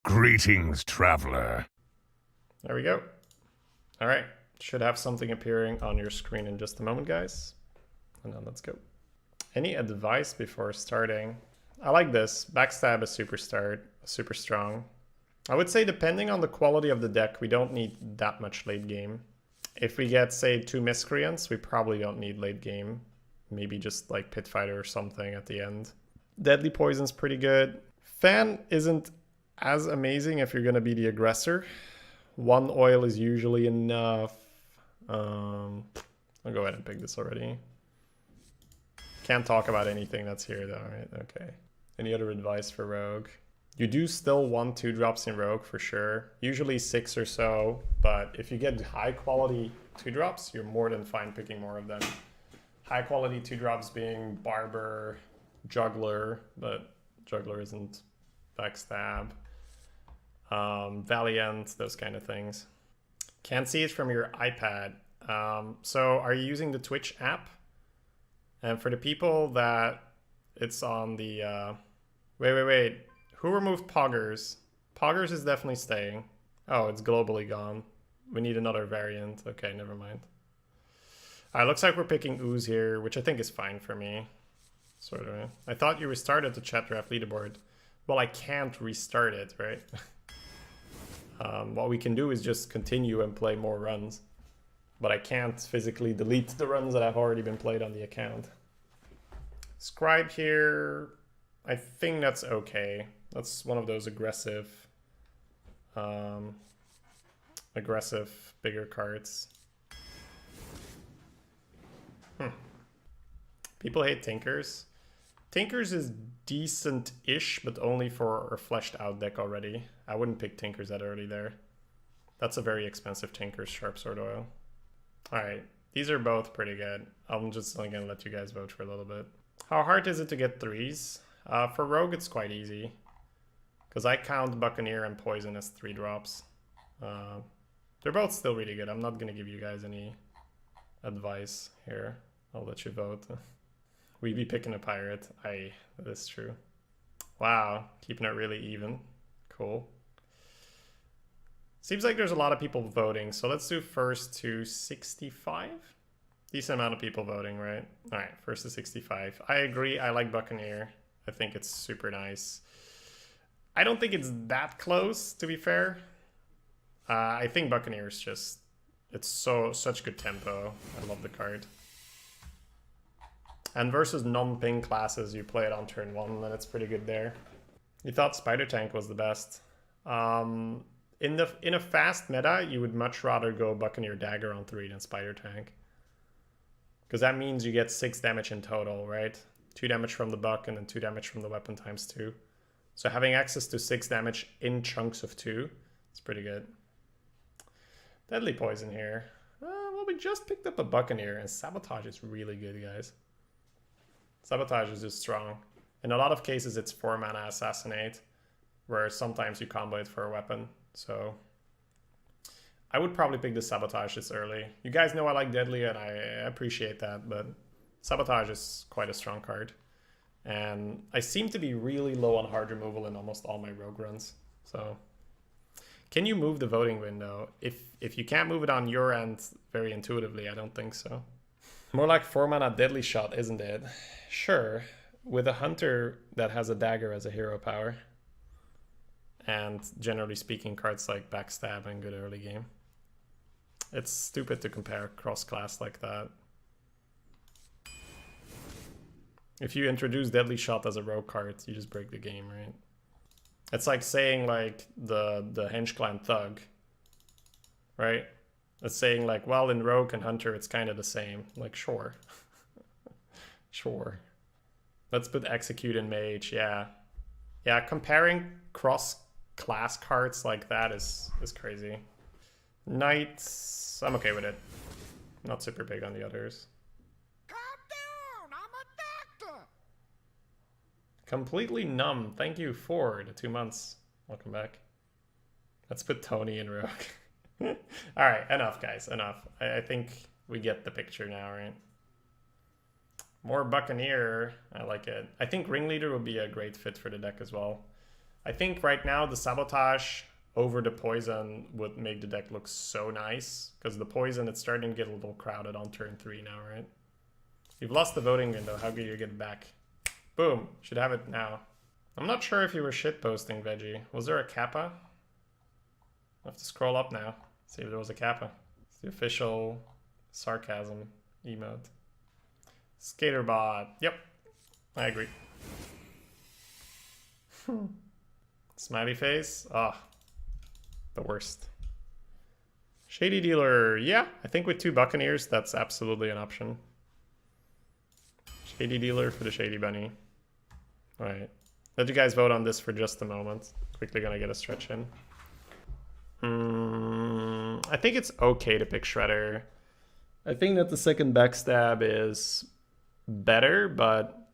Greetings, traveler. There we go. All right. Should have something appearing on your screen in just a moment, guys. And then let's go. Any advice before starting? I like this. Backstab is super strong. I would say depending on the quality of the deck, we don't need that much late game. If we get, say, 2 Miscreants, we probably don't need late game. Maybe just like Pit Fighter or something at the end. Deadly Poison's pretty good. Fan isn't as amazing if you're going to be the aggressor. 1 oil is usually enough. I'll go ahead and pick this already. Can't talk about anything that's here though, right? Okay. Any other advice for Rogue? You do still want 2 drops in Rogue for sure. Usually 6 or so, but if you get high quality 2 drops, you're more than fine picking more of them. High quality 2 drops being Barber, Juggler, but Juggler isn't backstab. Valiant, those kind of things. Can't see it from your iPad. So are you using the Twitch app? And for the people that it's on the... Wait. Who removed Poggers? Poggers is definitely staying. Oh, it's globally gone. We need another variant. Okay, never mind. All right, looks like we're picking Ooze here, which I think is fine for me. Sort of. I thought you restarted the chat draft leaderboard. Well, I can't restart it, right? What we can do is just continue and play more runs. But I can't physically delete the runs that have already been played on the account. Scribe here, I think that's okay. That's one of those aggressive bigger cards. People hate Tinkers. Tinkers is decent-ish, but only for a fleshed out deck already. I wouldn't pick Tinkers that early there. That's a very expensive Tinkers Sharp Sword Oil. Alright, these are both pretty good. I'm just only gonna let you guys vote for a little bit. How hard is it to get 3s? For Rogue, it's quite easy. Because I count Buccaneer and Poison as 3 drops. They're both still really good. I'm not gonna give you guys any advice here. I'll let you vote. We be picking a pirate. That is true. Wow, keeping it really even. Cool. Seems like there's a lot of people voting, so let's do first to 65. Decent amount of people voting, right? All right, first to 65. I agree, I like Buccaneer. I think it's super nice. I don't think it's that close, to be fair. I think Buccaneer is just, it's such good tempo. I love the card. And versus non-ping classes, you play it on turn 1, and it's pretty good there. You thought Spider Tank was the best. In a fast meta, you would much rather go Buccaneer Dagger on 3 than Spider Tank. Because that means you get 6 damage in total, right? 2 damage from the buck and then 2 damage from the weapon times 2. So having access to 6 damage in chunks of 2 is pretty good. Deadly Poison here. Well, we just picked up a Buccaneer, and Sabotage is really good, guys. Sabotage is just strong. In a lot of cases, it's 4 mana Assassinate, where sometimes you combo it for a weapon. So I would probably pick the Sabotage this early. You guys know I like Deadly, and I appreciate that, but Sabotage is quite a strong card. And I seem to be really low on hard removal in almost all my Rogue runs. So can you move the voting window? If you can't move it on your end very intuitively, I don't think so. More like 4 mana Deadly Shot, isn't it? Sure, with a Hunter that has a dagger as a hero power. And generally speaking, cards like Backstab and good early game. It's stupid to compare cross-class like that. If you introduce Deadly Shot as a rogue card, you just break the game, right? It's like saying like the Henge Clan Thug, right? It's saying like, well, in Rogue and Hunter, it's kind of the same. Like, sure. Sure. Let's put Execute in Mage, yeah. Yeah, comparing cross-class cards like that is crazy. Knights, I'm okay with it. Not super big on the others. Calm down, I'm a doctor. Completely numb. Thank you for the 2 months. Welcome back. Let's put Tony in Rogue. All right, enough, guys, enough. I think we get the picture now, right? More Buccaneer. I like it. I think Ringleader would be a great fit for the deck as well. I think right now the Sabotage over the Poison would make the deck look so nice. Because the Poison, it's starting to get a little crowded on turn 3 now, right? You've lost the voting window. How can you get it back? Boom. Should have it now. I'm not sure if you were shitposting, Veggie. Was there a Kappa? I have to scroll up now. See if there was a Kappa. It's the official sarcasm emote. Skaterbot. Yep. I agree. Smiley face. Ah. The worst. Shady Dealer. Yeah. I think with 2 Buccaneers, that's absolutely an option. Shady Dealer for the Shadybunny. Alright. Let you guys vote on this for just a moment. Quickly gonna get a stretch in. I think it's okay to pick Shredder. I think that the second backstab is better, but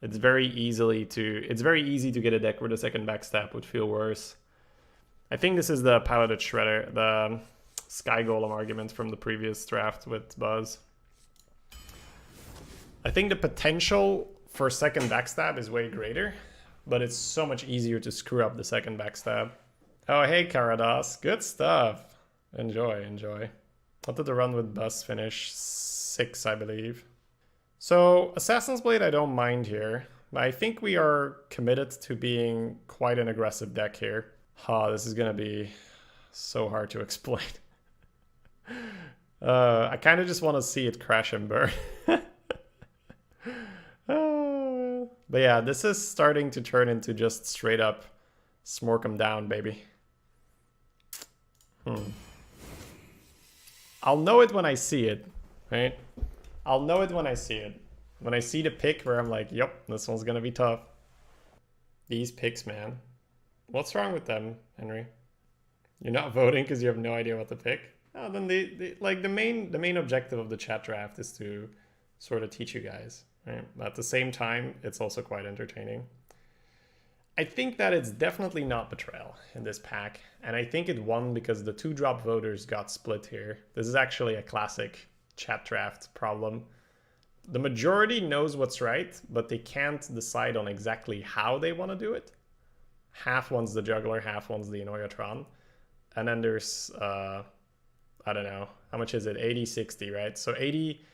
it's very easy to get a deck where the second backstab would feel worse. I think this is the piloted Shredder, the Sky Golem argument from the previous draft with Buzz. I think the potential for second backstab is way greater, but it's so much easier to screw up the second backstab. Oh, hey, Karadas. Good stuff. Enjoy, enjoy. What did the run with Buzz finish? 6, I believe. So, Assassin's Blade I don't mind here. But I think we are committed to being quite an aggressive deck here. This is going to be so hard to explain. I kind of just want to see it crash and burn. But yeah, this is starting to turn into just straight up smork 'em down, baby. I'll know it when I see it, right? I'll know it when I see it. When I see the pick where I'm like, yep, this one's gonna be tough. These picks, man. What's wrong with them, Henry? You're not voting because you have no idea what to pick? Oh, then the main objective of the chat draft is to sort of teach you guys, right? But at the same time, it's also quite entertaining. I think that it's definitely not Betrayal in this pack, and I think it won because the 2-drop voters got split here. This is actually a classic chat draft problem. The majority knows what's right, but they can't decide on exactly how they want to do it. Half wants the Juggler, half wants the Inoyatron. And then there's, I don't know, how much is it? 80-60, right? So 80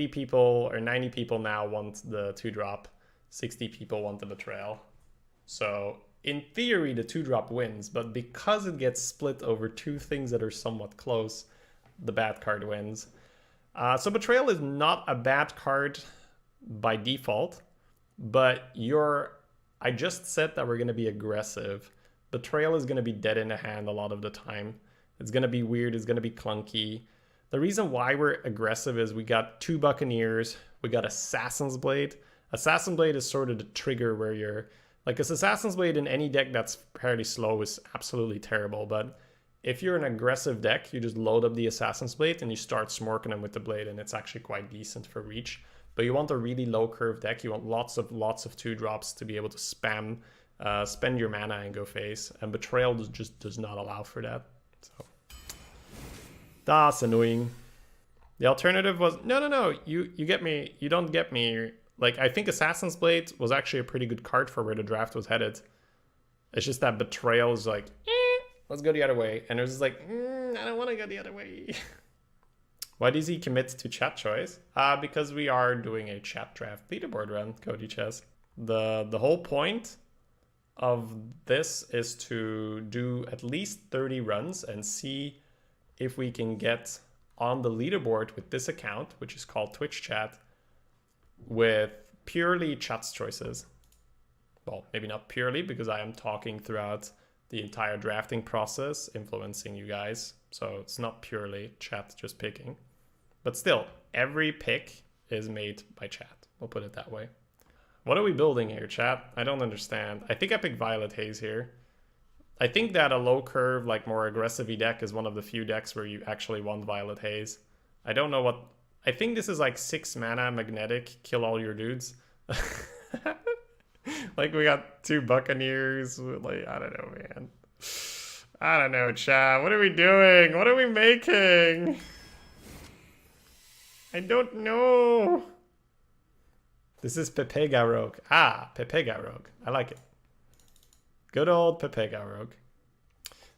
people or 90 people now want the 2-drop. 60 people want the Betrayal. So in theory, the 2-drop wins, but because it gets split over 2 things that are somewhat close, the bad card wins. So Betrayal is not a bad card by default, but I just said that we're going to be aggressive. Betrayal is going to be dead in the hand a lot of the time. It's going to be weird. It's going to be clunky. The reason why we're aggressive is we got 2 Buccaneers. We got Assassin's Blade. Assassin's Blade is sort of the trigger where you're... Like, Assassin's Blade in any deck that's fairly slow is absolutely terrible, but if you're an aggressive deck, you just load up the Assassin's Blade and you start smorking them with the blade, and it's actually quite decent for reach. But you want a really low curve deck. You want lots of 2-drops to be able to spend your mana and go face, and Betrayal just does not allow for that. So that's annoying. The alternative was no. You get me. You don't get me. Like, I think Assassin's Blade was actually a pretty good card for where the draft was headed. It's just that Betrayal is like, let's go the other way. And it was just like, I don't want to go the other way. Why does he commit to chat choice? Because we are doing a chat draft leaderboard run, Cody Chess. The whole point of this is to do at least 30 runs and see if we can get on the leaderboard with this account, which is called Twitch Chat, with purely chat's choices. Well, maybe not purely, because I am talking throughout the entire drafting process, influencing you guys. So it's not purely chat just picking. But still, every pick is made by chat. We'll put it that way. What are we building here, chat? I don't understand. I think I picked Violet Haze here. I think that a low curve, like more aggressive-y deck is one of the few decks where you actually want Violet Haze. I don't know what... I think this is like 6 mana magnetic, kill all your dudes. Like, we got 2 Buccaneers. Like, I don't know, man. I don't know, chat. What are we doing? What are we making? I don't know. This is Pepega Rogue. Pepega Rogue. I like it. Good old Pepega Rogue.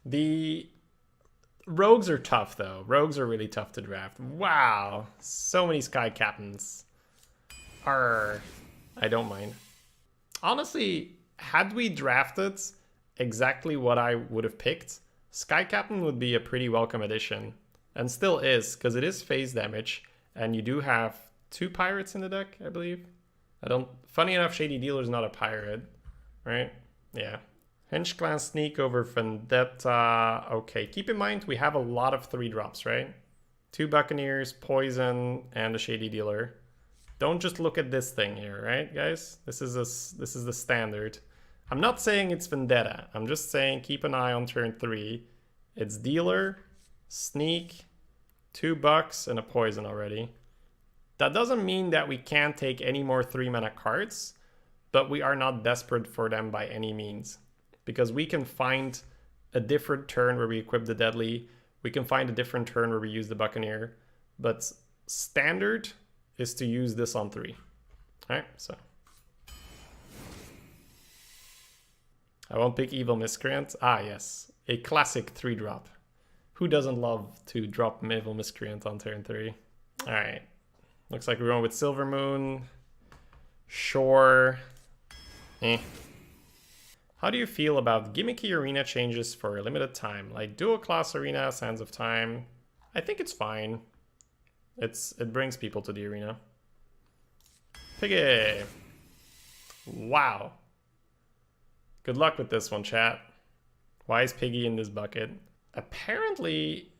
The rogues are tough, though. Rogues are really tough to draft. Wow. So many Sky Captains. Arr. I don't mind. Honestly, had we drafted exactly what I would have picked, Sky Captain would be a pretty welcome addition. And still is, because it is phase damage. And you do have 2 pirates in the deck, I believe. Funny enough, Shady Dealer's not a pirate, right? Yeah. Hench Clan Sneak over Vendetta. Okay, keep in mind we have a lot of 3-drops, right? 2 Buccaneers, Poison, and a Shady Dealer. Don't just look at this thing here, right, guys? This is the standard. I'm not saying it's Vendetta. I'm just saying keep an eye on turn 3. It's Dealer, Sneak, 2 Bucks, and a Poison already. That doesn't mean that we can't take any more 3-mana cards, but we are not desperate for them by any means. Because we can find a different turn where we equip the Deadly. We can find a different turn where we use the Buccaneer. But standard is to use this on 3. Alright, so. I won't pick Evil Miscreant. Ah, yes. A classic 3-drop. Who doesn't love to drop Evil Miscreant on turn 3? Alright. Looks like we're going with Silver Moon. Sure. How do you feel about gimmicky arena changes for a limited time? Like dual class arena, Sands of Time. I think it's fine. It brings people to the arena. Piggy! Wow. Good luck with this one, chat. Why is Piggy in this bucket? Apparently,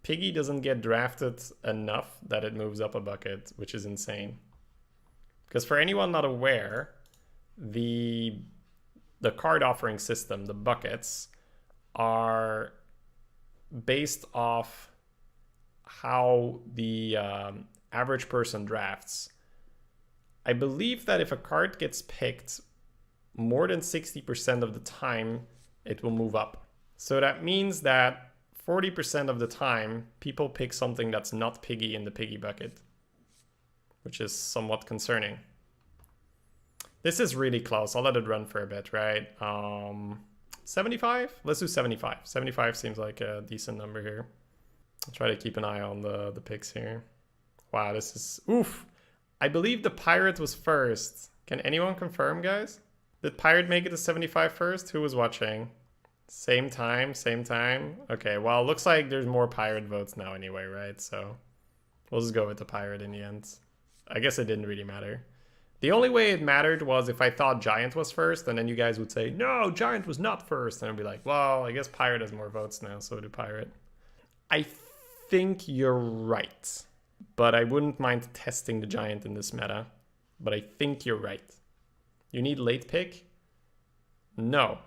Piggy doesn't get drafted enough that it moves up a bucket, which is insane. Because for anyone not aware, the card offering system, the buckets, are based off how the average person drafts. I believe that if a card gets picked more than 60% of the time, it will move up. So that means that 40% of the time, people pick something that's not Piggy in the Piggy bucket, which is somewhat concerning. This is really close. I'll let it run for a bit, right? 75? Let's do 75. 75 seems like a decent number here. I'll try to keep an eye on the picks here. Wow, this is... Oof! I believe the Pirate was first. Can anyone confirm, guys? Did Pirate make it to 75 first? Who was watching? Same time, same time? Okay, well, it looks like there's more Pirate votes now anyway, right? So we'll just go with the Pirate in the end. I guess it didn't really matter. The only way it mattered was if I thought Giant was first, and then you guys would say, no, Giant was not first. And I'd be like, well, I guess Pirate has more votes now, so do Pirate. I think you're right, but I wouldn't mind testing the Giant in this meta. But I think you're right. You need late pick? No.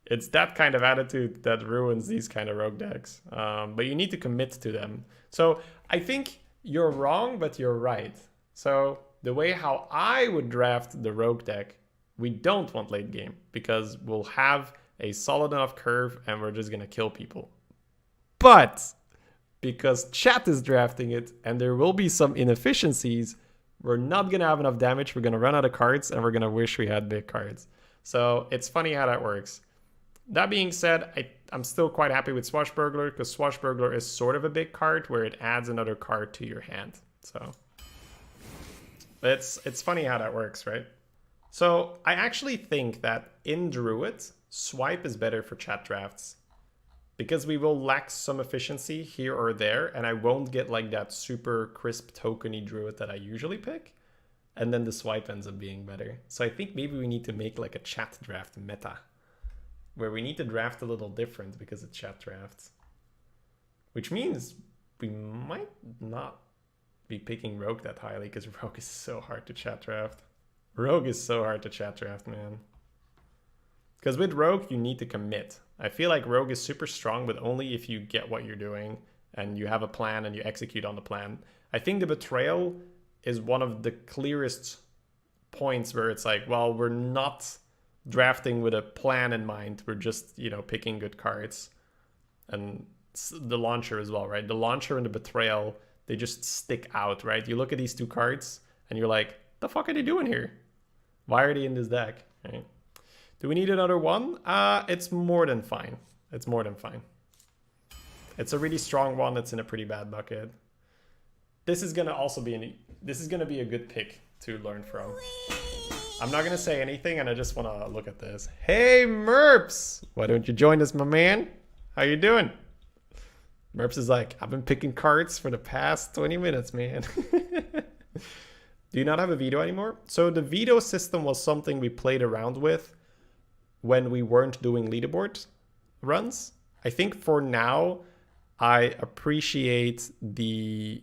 It's that kind of attitude that ruins these kind of rogue decks. But you need to commit to them. So I think you're wrong, but you're right. So the way how I would draft the rogue deck, we don't want late game because we'll have a solid enough curve and we're just going to kill people. But because chat is drafting it and there will be some inefficiencies, we're not going to have enough damage. We're going to run out of cards and we're going to wish we had big cards. So it's funny how that works. That being said, I'm still quite happy with Swashbuckler because Swashbuckler is sort of a big card where it adds another card to your hand. So it's funny how that works, right? So I actually think that in Druid, swipe is better for chat drafts because we will lack some efficiency here or there and I won't get like that super crisp tokeny Druid that I usually pick. And then the swipe ends up being better. So I think maybe we need to make like a chat draft meta where we need to draft a little different because it's chat drafts. Which means we might not be picking Rogue that highly because Rogue is so hard to chat draft. Rogue is so hard to chat draft, man. Because with Rogue, you need to commit. I feel like Rogue is super strong, but only if you get what you're doing and you have a plan and you execute on the plan. I think the Betrayal is one of the clearest points where it's like, well, we're not drafting with a plan in mind. We're just, you know, picking good cards. And the Launcher as well, right? The Launcher and the Betrayal, they just stick out, right? You look at these two cards and you're like, the fuck are they doing here? Why are they in this deck, right? Do we need another one? It's more than fine. It's more than fine. It's a really strong one. It's in a pretty bad bucket. This is gonna also be this is gonna be a good pick to learn from. I'm not gonna say anything, and I just wanna look at this. Hey, Merps! Why don't you join us, my man? How you doing? Merps is like, I've been picking cards for the past 20 minutes, man. Do you not have a veto anymore? So the veto system was something we played around with when we weren't doing leaderboard runs. I think for now, I appreciate the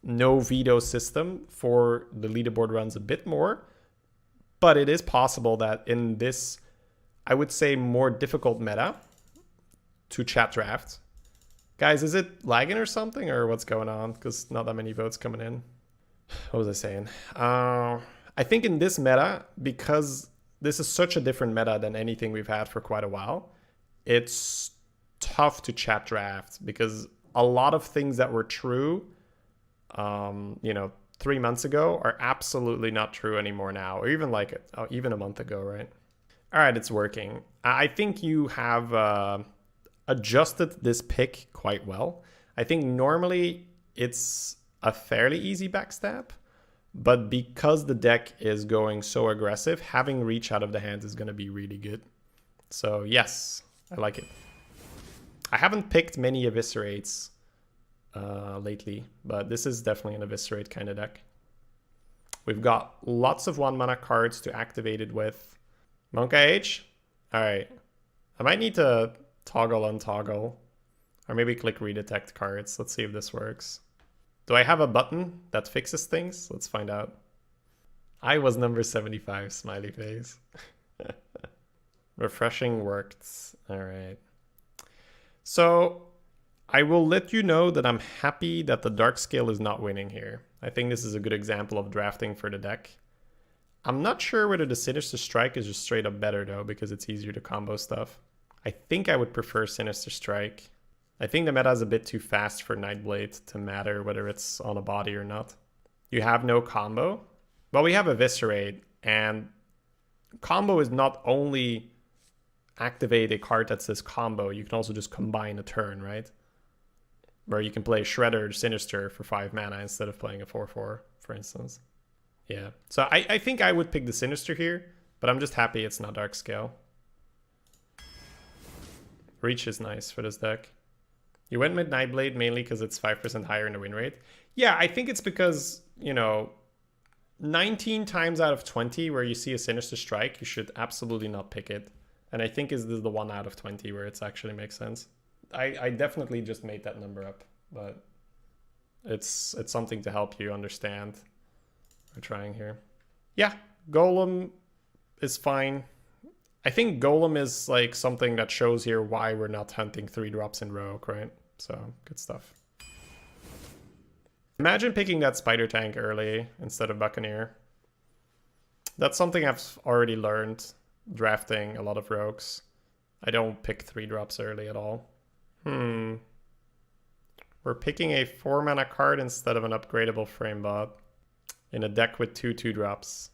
no veto system for the leaderboard runs a bit more. But it is possible that in this, I would say, more difficult meta to chat draft. Guys, is it lagging or something, or what's going on? Because not that many votes coming in. What was I saying? I think in this meta, because this is such a different meta than anything we've had for quite a while, it's tough to chat draft because a lot of things that were true, 3 months ago are absolutely not true anymore now, or even even a month ago, right? All right, it's working. I think you have adjusted this pick quite well. I think normally it's a fairly easy backstab, but because the deck is going so aggressive, having reach out of the hand is going to be really good. So yes, I like it. I haven't picked many eviscerates lately, but this is definitely an eviscerate kind of deck. We've got lots of 1-mana cards to activate it with. Monk Age? Alright. I might need to toggle untoggle, or maybe click redetect cards. Let's see if this works. Do I have a button that fixes things? Let's find out. I was number 75, smiley face. Refreshing worked. Alright. So I will let you know that I'm happy that the Dark Scale is not winning here. I think this is a good example of drafting for the deck. I'm not sure whether the Sinister Strike is just straight up better though, because it's easier to combo stuff. I think I would prefer Sinister Strike. I think the meta is a bit too fast for Nightblade to matter whether it's on a body or not. You have no combo? Well, we have Eviscerate, and combo is not only activate a card that says combo, you can also just combine a turn, right? Where you can play Shredder Sinister for 5 mana instead of playing a 4/4, for instance. Yeah, so I think I would pick the Sinister here, but I'm just happy it's not Dark Scale. Reach is nice for this deck. You went with Nightblade mainly because it's 5% higher in the win rate. Yeah, I think it's because, 19 times out of 20 where you see a Sinister Strike, you should absolutely not pick it. And I think is the 1 out of 20 where it actually makes sense. I definitely just made that number up, but it's something to help you understand. We're trying here. Yeah, Golem is fine. I think Golem is like something that shows here why we're not hunting 3-drops in Rogue, right? So, good stuff. Imagine picking that Spider Tank early instead of Buccaneer. That's something I've already learned drafting a lot of Rogues. I don't pick 3-drops early at all. We're picking a 4-mana card instead of an upgradable Framebot in a deck with 2 2-drops.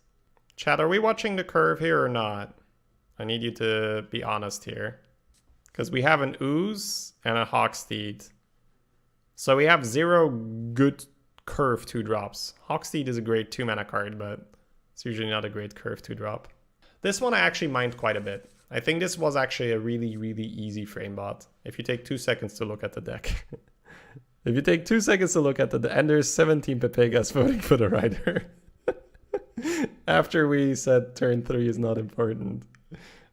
Chat, are we watching the curve here or not? I need you to be honest here. Because we have an Ooze and a Hawksteed. So we have 0 good curve 2-drops. Hawksteed is a great 2-mana card, but it's usually not a great curve 2-drop. This one I actually mind quite a bit. I think this was actually a really, really easy Framebot. If you take 2 seconds to look at the deck. If you take 2 seconds to look at the... And there's 17 Pepegas voting for the Rider. After we said turn 3 is not important.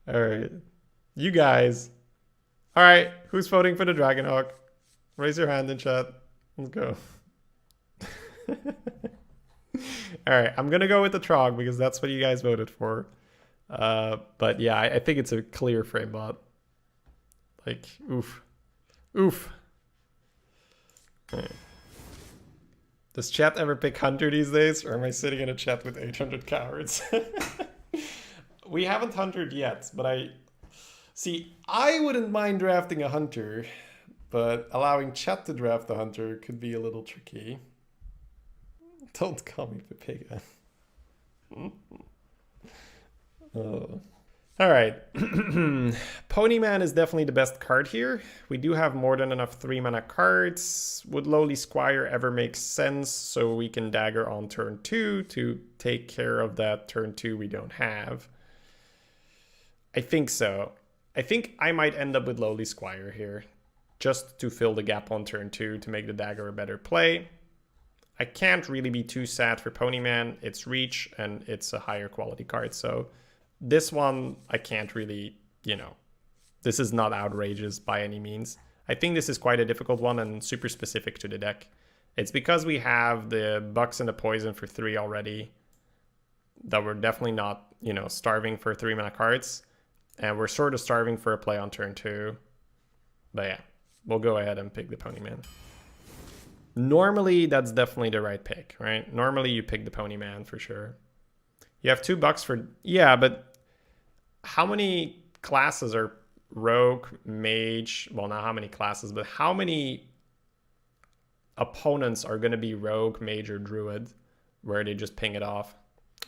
Alright. You guys. Alright. Who's voting for the Dragonhawk? Raise your hand in chat. Let's go. Alright. I'm going to go with the Trog because that's what you guys voted for. But yeah, I think it's a clear Framebot. Like, oof. Oof. Right. Does chat ever pick Hunter these days? Or am I sitting in a chat with 800 cowards? We haven't Huntered yet, but I wouldn't mind drafting a Hunter, but allowing chat to draft a Hunter could be a little tricky. Don't call me Pepega. Oh. All right. Ponyman is definitely the best card here. We do have more than enough 3-mana cards. Would Lowly Squire ever make sense so we can dagger on turn 2 to take care of that turn 2 we don't have? I think so. I think I might end up with Lowly Squire here, just to fill the gap on turn 2 to make the dagger a better play. I can't really be too sad for Ponyman. It's reach and it's a higher quality card, so this one I can't really, this is not outrageous by any means. I think this is quite a difficult one and super specific to the deck. It's because we have the Bucks and the Poison for 3 already that we're definitely not, starving for 3-mana cards. And we're sort of starving for a play on turn 2. But yeah, we'll go ahead and pick the Ponyman. Normally, that's definitely the right pick, right? Normally, you pick the Ponyman for sure. You have 2 bucks for... Yeah, but how many classes are Rogue, Mage... Well, not how many classes, but how many opponents are going to be Rogue, Mage, or Druid where they just ping it off?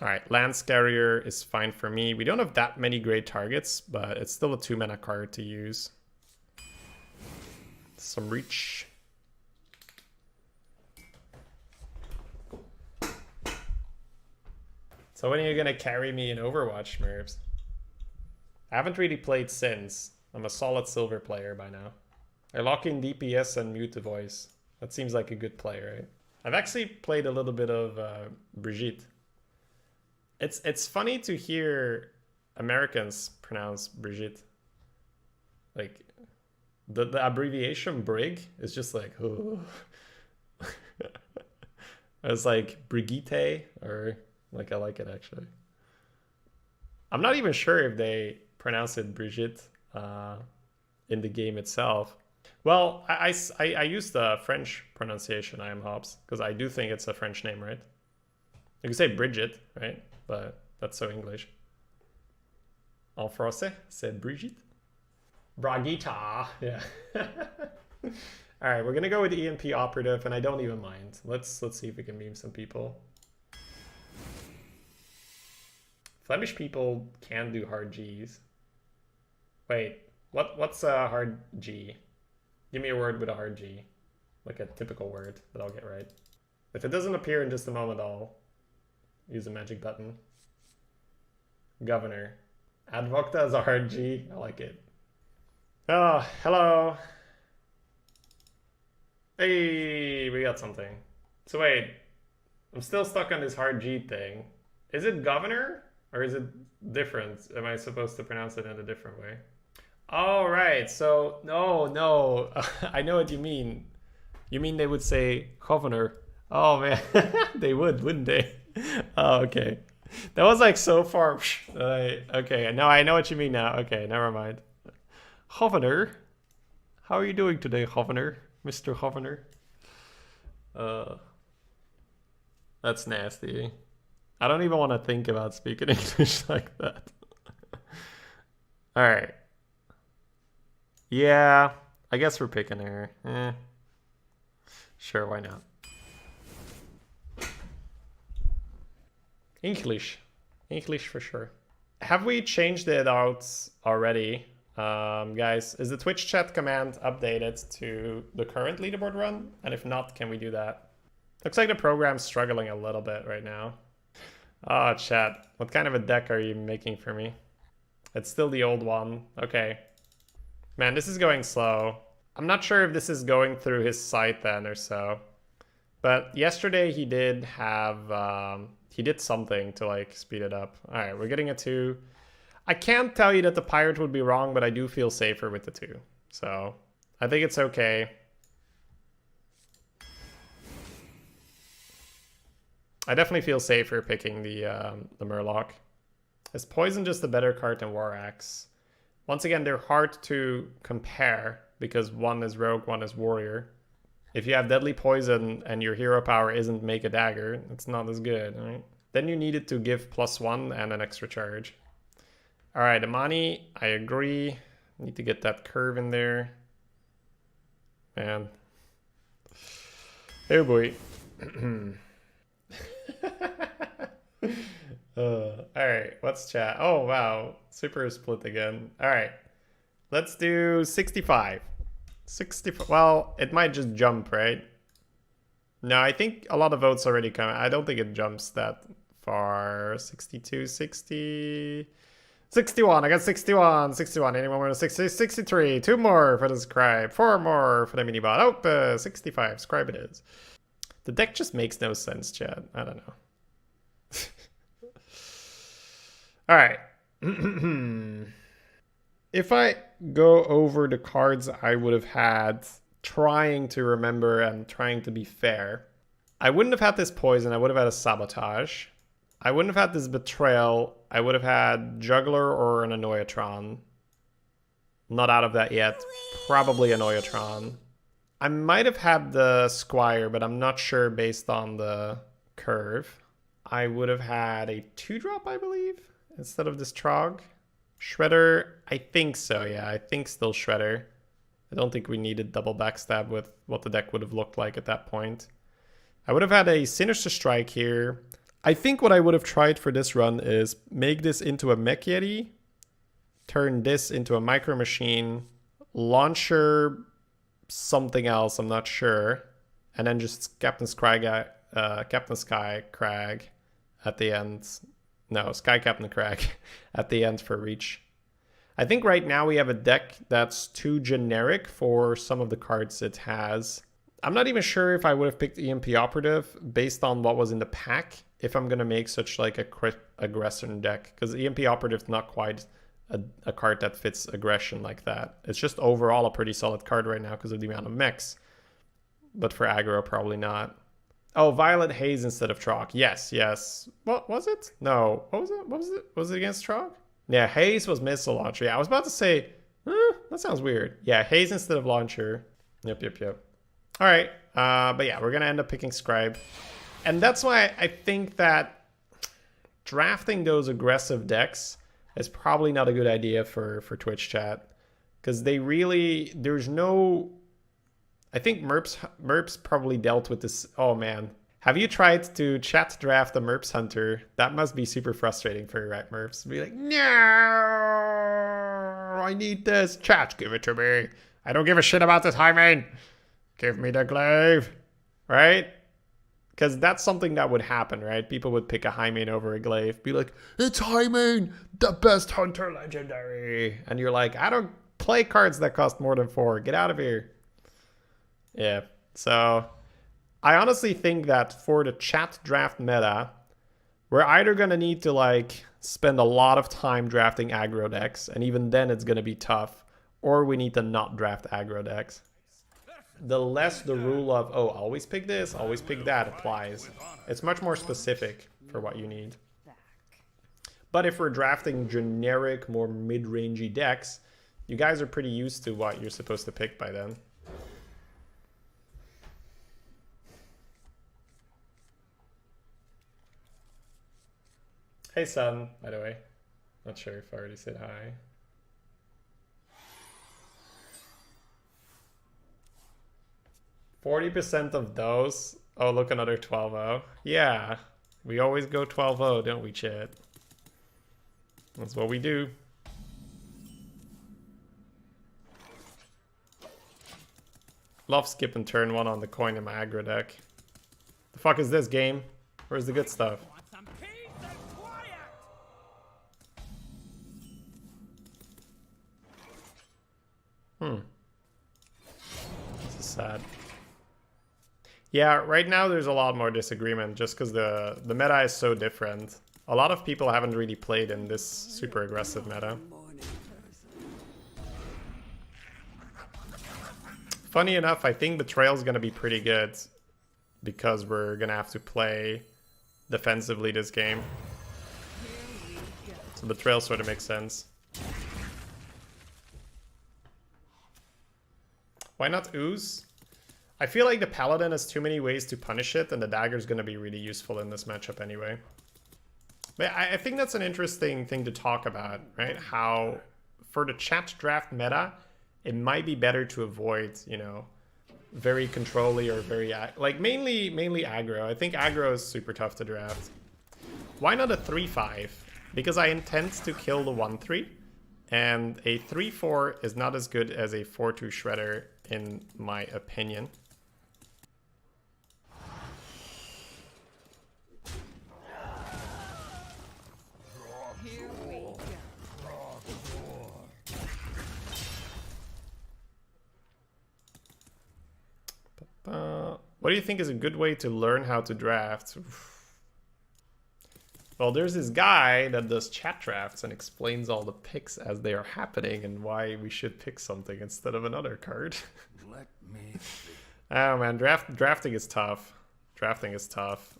All right, Lance Carrier is fine for me. We don't have that many great targets, but it's still a 2-mana card to use. Some reach. So when are you going to carry me in Overwatch, Mervs? I haven't really played since. I'm a solid silver player by now. I lock in DPS and mute the voice. That seems like a good play, right? I've actually played a little bit of Brigitte. It's funny to hear Americans pronounce Brigitte. Like, the abbreviation Brig is just like, oh. It's like Brigitte, or like, I like it actually. I'm not even sure if they pronounce it Brigitte in the game itself. Well, I use the French pronunciation, I am Hobbs, because I do think it's a French name, right? You can say Bridget, right? But that's so English. En français, c'est Brigitte. Braguita, yeah. All right, we're gonna go with EMP Operative, and I don't even mind. Let's see if we can meme some people. Flemish people can do hard Gs. Wait, what's a hard G? Give me a word with a hard G. Like a typical word that I'll get right. If it doesn't appear in just a moment, I'll use a magic button. Governor. Advocta is a hard G. I like it. Oh, hello. Hey, we got something. So wait, I'm still stuck on this hard G thing. Is it governor? Or is it different? Am I supposed to pronounce it in a different way? Oh, right. So, no. I know what you mean. You mean they would say governor. Oh, man. They would, wouldn't they? Oh, okay. That was like so far. Okay, now I know what you mean now. Okay, never mind. Governor. How are you doing today, Governor? Mr. Governor? That's nasty. I don't even want to think about speaking English like that. All right. Yeah, I guess we're picking her. Sure, why not? English for sure. Have we changed it out already? Guys, is the Twitch chat command updated to the current leaderboard run? And if not, can we do that? Looks like the program's struggling a little bit right now. Oh, chat. What kind of a deck are you making for me? It's still the old one. Okay. Man, this is going slow. I'm not sure if this is going through his site then or so. But yesterday he did have... he did something to like speed it up. All right, we're getting a 2. I can't tell you that the pirate would be wrong, but I do feel safer with the 2. So I think it's okay. I definitely feel safer picking the Murloc. Is Poison just a better card than War Axe? Once again, they're hard to compare because one is Rogue, one is Warrior. If you have Deadly Poison and your hero power isn't Make a Dagger, it's not as good, right? Then you needed to give +1 and an extra charge. All right, Amani, I agree. Need to get that curve in there. Man. Oh boy. Alright, what's chat? Oh, wow. Super split again. Alright. Let's do 65. 65. Well, it might just jump, right? No, I think a lot of votes already come. I don't think it jumps that far. 62, 60... 61. I got 61. 61. Anyone want to 60? 63. 2 more for the scribe. 4 more for the mini bot. Oh, 65. Scribe it is. The deck just makes no sense, chat. I don't know. All right. If I go over the cards I would have had, trying to remember and trying to be fair, I wouldn't have had this poison. I would have had a sabotage. I wouldn't have had this betrayal. I would have had juggler or an Annoyatron. Not out of that yet. Probably Annoyatron. I might have had the Squire, but I'm not sure based on the curve. I would have had a 2-drop, I believe, instead of this Trog. Shredder, I think so, yeah. I think still Shredder. I don't think we needed double backstab with what the deck would have looked like at that point. I would have had a Sinister Strike here. I think what I would have tried for this run is make this into a Mech Yeti, turn this into a Micro Machine, launcher something else, I'm not sure, and then just Captain Sky Crag at the end. No, Sky Captain Crag at the end for reach. I think right now we have a deck that's too generic for some of the cards it has. I'm not even sure if I would have picked EMP Operative based on what was in the pack if I'm going to make such like a crit aggression deck, because EMP Operative is not quite a card that fits aggression like that. It's just overall a pretty solid card right now because of the amount of mechs. But for aggro, probably not. Oh, Violet Haze instead of Trog. Yes, yes. What was it? No. What was it? What was it? Was it against Trog? Yeah, Haze was Missile Launcher. Yeah, I was about to say, that sounds weird. Yeah, Haze instead of Launcher. Yep. All right. But yeah, we're going to end up picking Scribe. And that's why I think that drafting those aggressive decks is probably not a good idea for Twitch chat. Because they really, there's no... I think Merps probably dealt with this. Oh man. Have you tried to chat draft the Merps Hunter? That must be super frustrating for you, right, Merps? Be like, no, I need this. Chat, give it to me. I don't give a shit about the timing. Give me the glaive. Right? Because that's something that would happen, right? People would pick a Hymen over a glaive. Be like, it's Hymen, the best hunter legendary. And you're like, I don't play cards that cost more than 4. Get out of here. Yeah, so I honestly think that for the chat draft meta, we're either going to need to like spend a lot of time drafting aggro decks, and even then it's going to be tough, or we need to not draft aggro decks. The less the rule of, oh, always pick this, always pick that applies. It's much more specific for what you need. But if we're drafting generic, more mid-rangey decks, you guys are pretty used to what you're supposed to pick by then. Hey, Sun, by the way. Not sure if I already said hi. %40 of those. Oh, look, another 12-0. Yeah, we always go 12-0, don't we, chat? That's what we do. Love skipping turn 1 on the coin in my aggro deck. The fuck is this game? Where's the good stuff? This is sad. Yeah, right now there's a lot more disagreement just because the meta is so different. A lot of people haven't really played in this super aggressive meta. Funny enough, I think Betrayal's going to be pretty good because we're going to have to play defensively this game. So Betrayal sort of makes sense. Why not Ooze? I feel like the Paladin has too many ways to punish it, and the Dagger's going to be really useful in this matchup anyway. But I think that's an interesting thing to talk about, right? How, for the chat draft meta, it might be better to avoid, you know, very control-y or very... like, mainly aggro. I think aggro is super tough to draft. Why not a 3-5? Because I intend to kill the 1-3. And a 3-4 is not as good as a 4-2 shredder, in my opinion. Here we go. What do you think is a good way to learn how to draft? Well, there's this guy that does chat drafts and explains all the picks as they are happening and why we should pick something instead of another card. Let me see. Oh man, drafting is tough. Drafting is tough.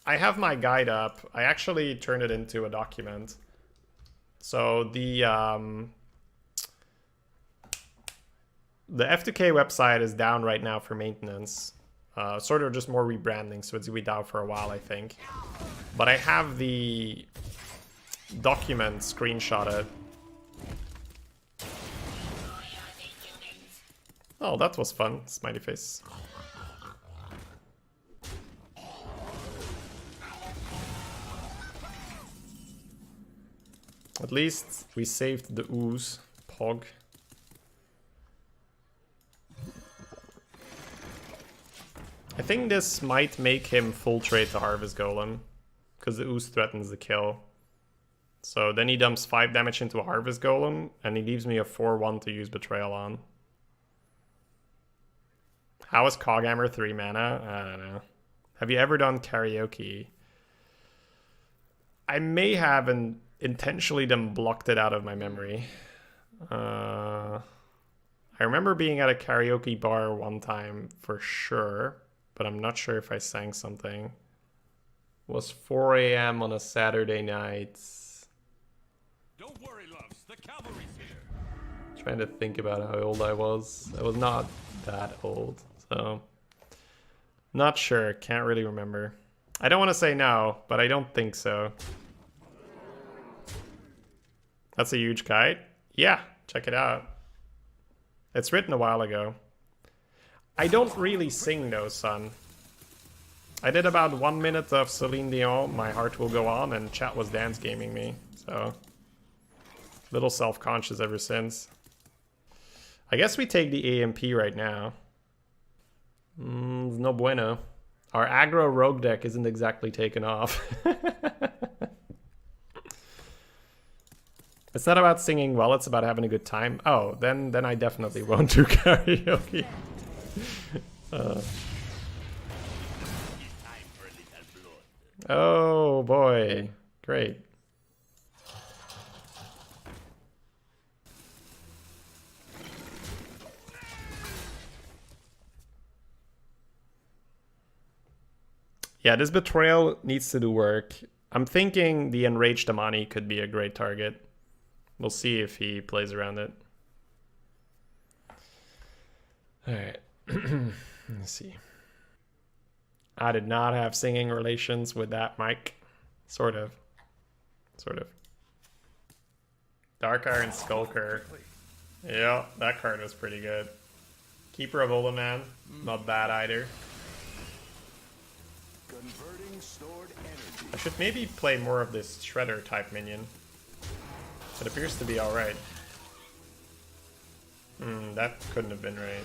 I have my guide up. I actually turned it into a document. So the F2K website is down right now for maintenance. Sort of just more rebranding, so it's gonna be down for a while, I think. But I have the document screenshotted. Oh, that was fun. Smiley face. At least we saved the ooze. Pog. I think this might make him full trade the Harvest Golem, because the ooze threatens the kill. So then he dumps 5 damage into a Harvest Golem, and he leaves me a 4-1 to use Betrayal on. How is Coghammer 3 mana? I don't know. Have you ever done karaoke? I may have intentionally then blocked it out of my memory. I remember being at a karaoke bar one time for sure, but I'm not sure if I sang something. It was 4 a.m. on a Saturday night. Don't worry, loves. The cavalry's here. Trying to think about how old I was. I was not that old, so not sure. Can't really remember. I don't want to say no, but I don't think so. That's a huge kite. Yeah, check it out. It's written a while ago. I don't really sing though, son. I did about 1 minute of Celine Dion, My Heart Will Go On, and chat was dance gaming me. So, little self-conscious ever since. I guess we take the AMP right now. No bueno. Our aggro rogue deck isn't exactly taken off. It's not about singing well, it's about having a good time. Oh, then I definitely won't do karaoke. Oh boy, great. Yeah, this betrayal needs to do work. I'm thinking the enraged Amani could be a great target. We'll see if he plays around it. Alright. Let's see. I did not have singing relations with that mic. Sort of. Sort of. Dark Iron Skulker. Yeah, that card was pretty good. Keeper of Olaman. Not bad either. Converting stored energy. I should maybe play more of this Shredder type minion. It appears to be alright. That couldn't have been right.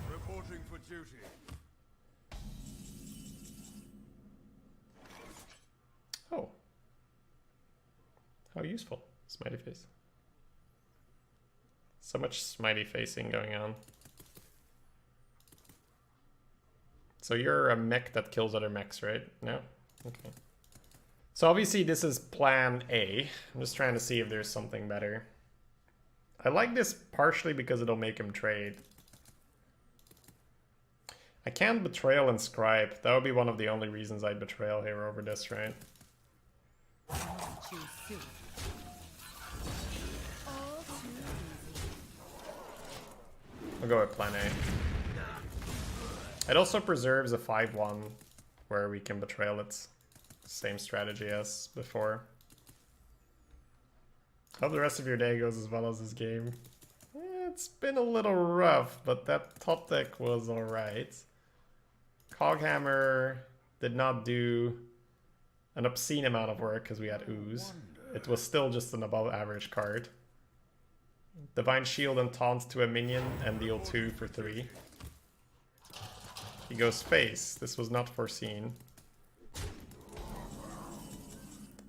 Reporting for duty. Oh. How useful. Smiley face. So much smiley facing going on. So you're a mech that kills other mechs, right? No? Okay. So obviously this is plan A. I'm just trying to see if there's something better. I like this partially because it'll make him trade. I can't Betrayal and Scribe. That would be one of the only reasons I'd Betrayal here over this, right? I'll go with plan A. It also preserves a 5-1 where we can Betrayal it. Same strategy as before. Hope the rest of your day goes as well as this game. It's been a little rough, but that top deck was alright. Coghammer did not do an obscene amount of work because we had Ooze. It was still just an above average card. Divine Shield and Taunt to a minion and deal 2 for 3. He goes face. This was not foreseen.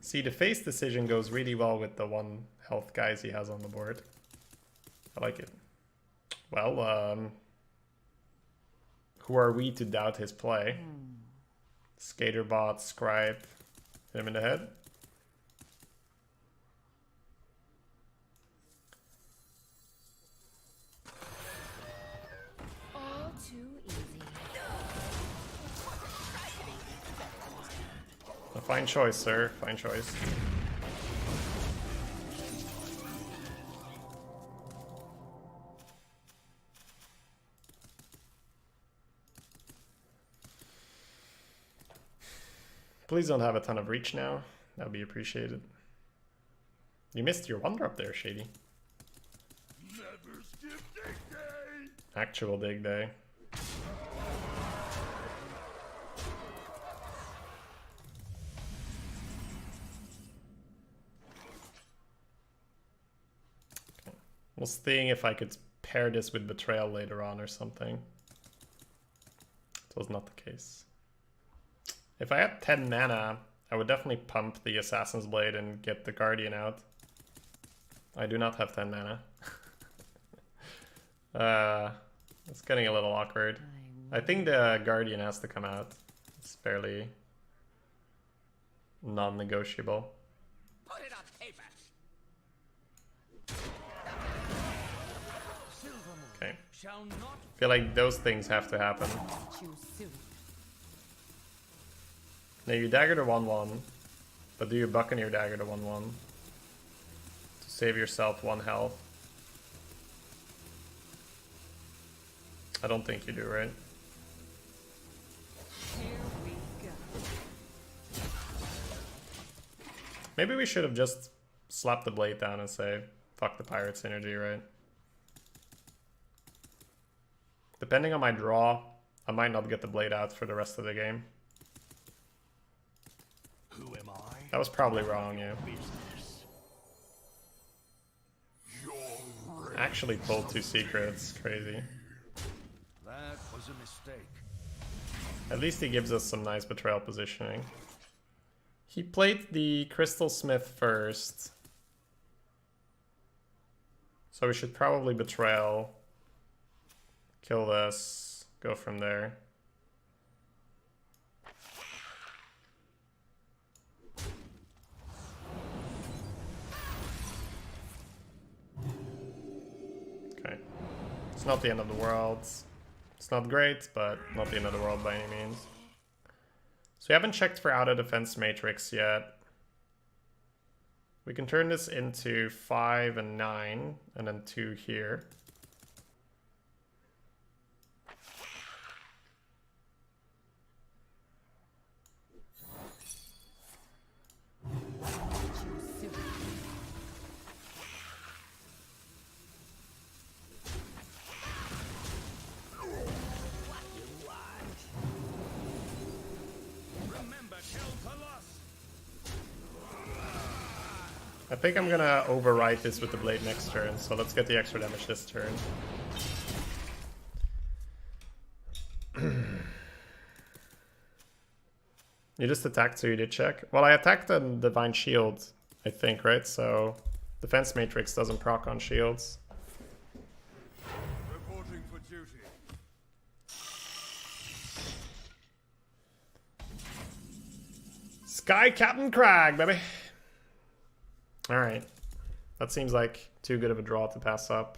See, the face decision goes really well with the 1 health guys he has on the board. I like it. Well, who are we to doubt his play? Skaterbot, Scribe, hit him in the head. All too easy. A fine choice, sir. Fine choice. Please don't have a ton of reach now. That would be appreciated. You missed your 1-drop there, Shady. Never skip dig day. Actual dig day. Okay. I was thinking if I could pair this with Betrayal later on or something. It was not the case. If I had 10 mana, I would definitely pump the Assassin's Blade and get the Guardian out. I do not have 10 mana. It's getting a little awkward. I think the Guardian has to come out. It's fairly non-negotiable. Put it on paper. Okay. Shall not I feel like those things have to happen. Too soon. Now you dagger to 1/1, but do you Buccaneer dagger to 1/1 to save yourself 1 health? I don't think you do, right? Here we go. Maybe we should have just slapped the blade down and say, fuck the pirate synergy, right? Depending on my draw, I might not get the blade out for the rest of the game. who am I? That was probably wrong, yeah. Business. Actually pulled 2 secrets, crazy. That was a mistake. At least he gives us some nice betrayal positioning. He played the Crystal Smith first. So we should probably betrayal. Kill this. Go from there. Okay. It's not the end of the world. It's not great, but not the end of the world by any means. So we haven't checked for auto defense matrix yet. We can turn this into 5 and 9, and then 2 here. I think I'm gonna overwrite this with the blade next turn, so let's get the extra damage this turn. You just attacked, so you did check? Well, I attacked the Divine Shield, I think, right? So Defense Matrix doesn't proc on shields. Reporting for duty. Sky Captain Crag, baby! Alright. That seems like too good of a draw to pass up.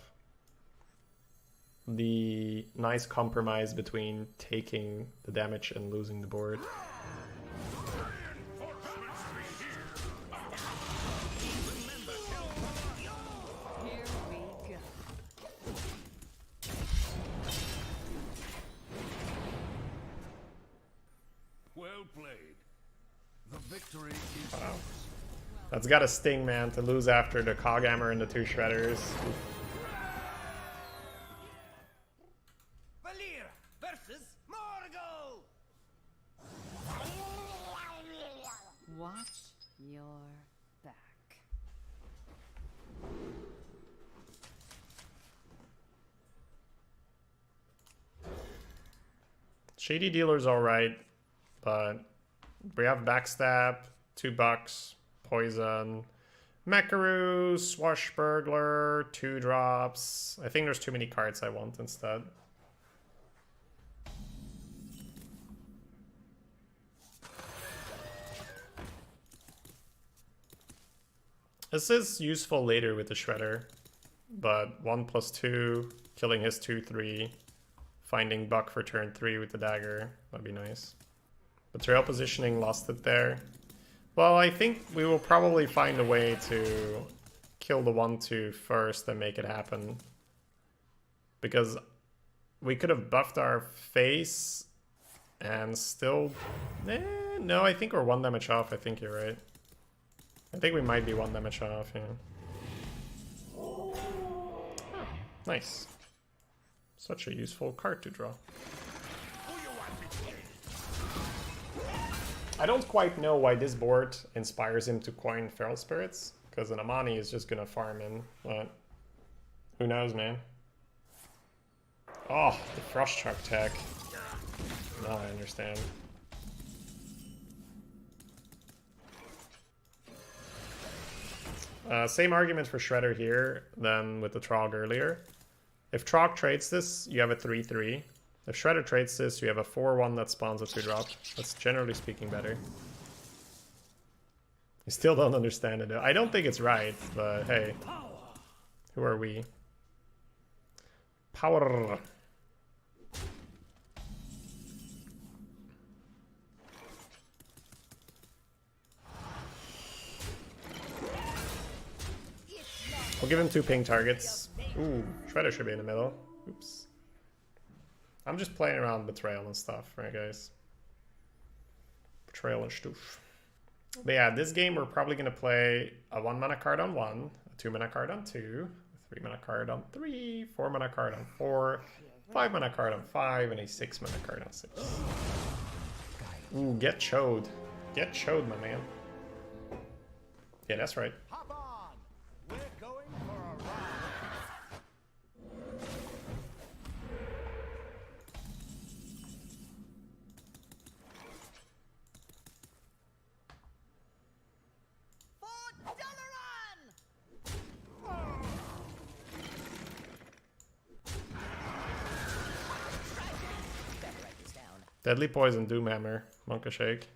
The nice compromise between taking the damage and losing the board. Here we go. Well played. The victory is Wow. That's gotta sting, man, to lose after the Coghammer and the 2 Shredders. Valir versus Morgul. Shady Dealer's alright, but we have Backstab, 2 bucks, Poison, Macaru, Swashbuckler, 2 drops. I think there's too many cards I want instead. This is useful later with the Shredder, but 1+2, killing his 2/3, finding Buck for turn 3 with the dagger, that'd be nice. Betrayal positioning lost it there. Well, I think we will probably find a way to kill the 1/2 first and make it happen. Because we could have buffed our face and still... no, I think we're 1 damage off, I think you're right. I think we might be 1 damage off, yeah. Oh, nice. Such a useful card to draw. I don't quite know why this board inspires him to coin Feral Spirits, because an Amani is just gonna farm in, but who knows, man. Oh, the Frost Truck tech. Now I understand. Same argument for Shredder here than with the Trog earlier. If Trog trades this, you have a 3/3. If Shredder trades this, you have a 4/1 that spawns a 2-drop. That's generally speaking better. I still don't understand it. I don't think it's right, but hey. Who are we? Power. We'll give him 2 ping targets. Ooh, Shredder should be in the middle. Oops. I'm just playing around Betrayal and stuff, right guys? Betrayal and stuff. But yeah, this game we're probably going to play a 1-mana card on 1, a 2-mana card on 2, a 3-mana card on 3, 4-mana card on 4, 5-mana card on 5, and a 6-mana card on 6. Ooh, get chode. Get chode, my man. Yeah, that's right. Hop on! We're going for a ride. For Dalaran! Deadly Poison, Doomhammer, Monka Shake.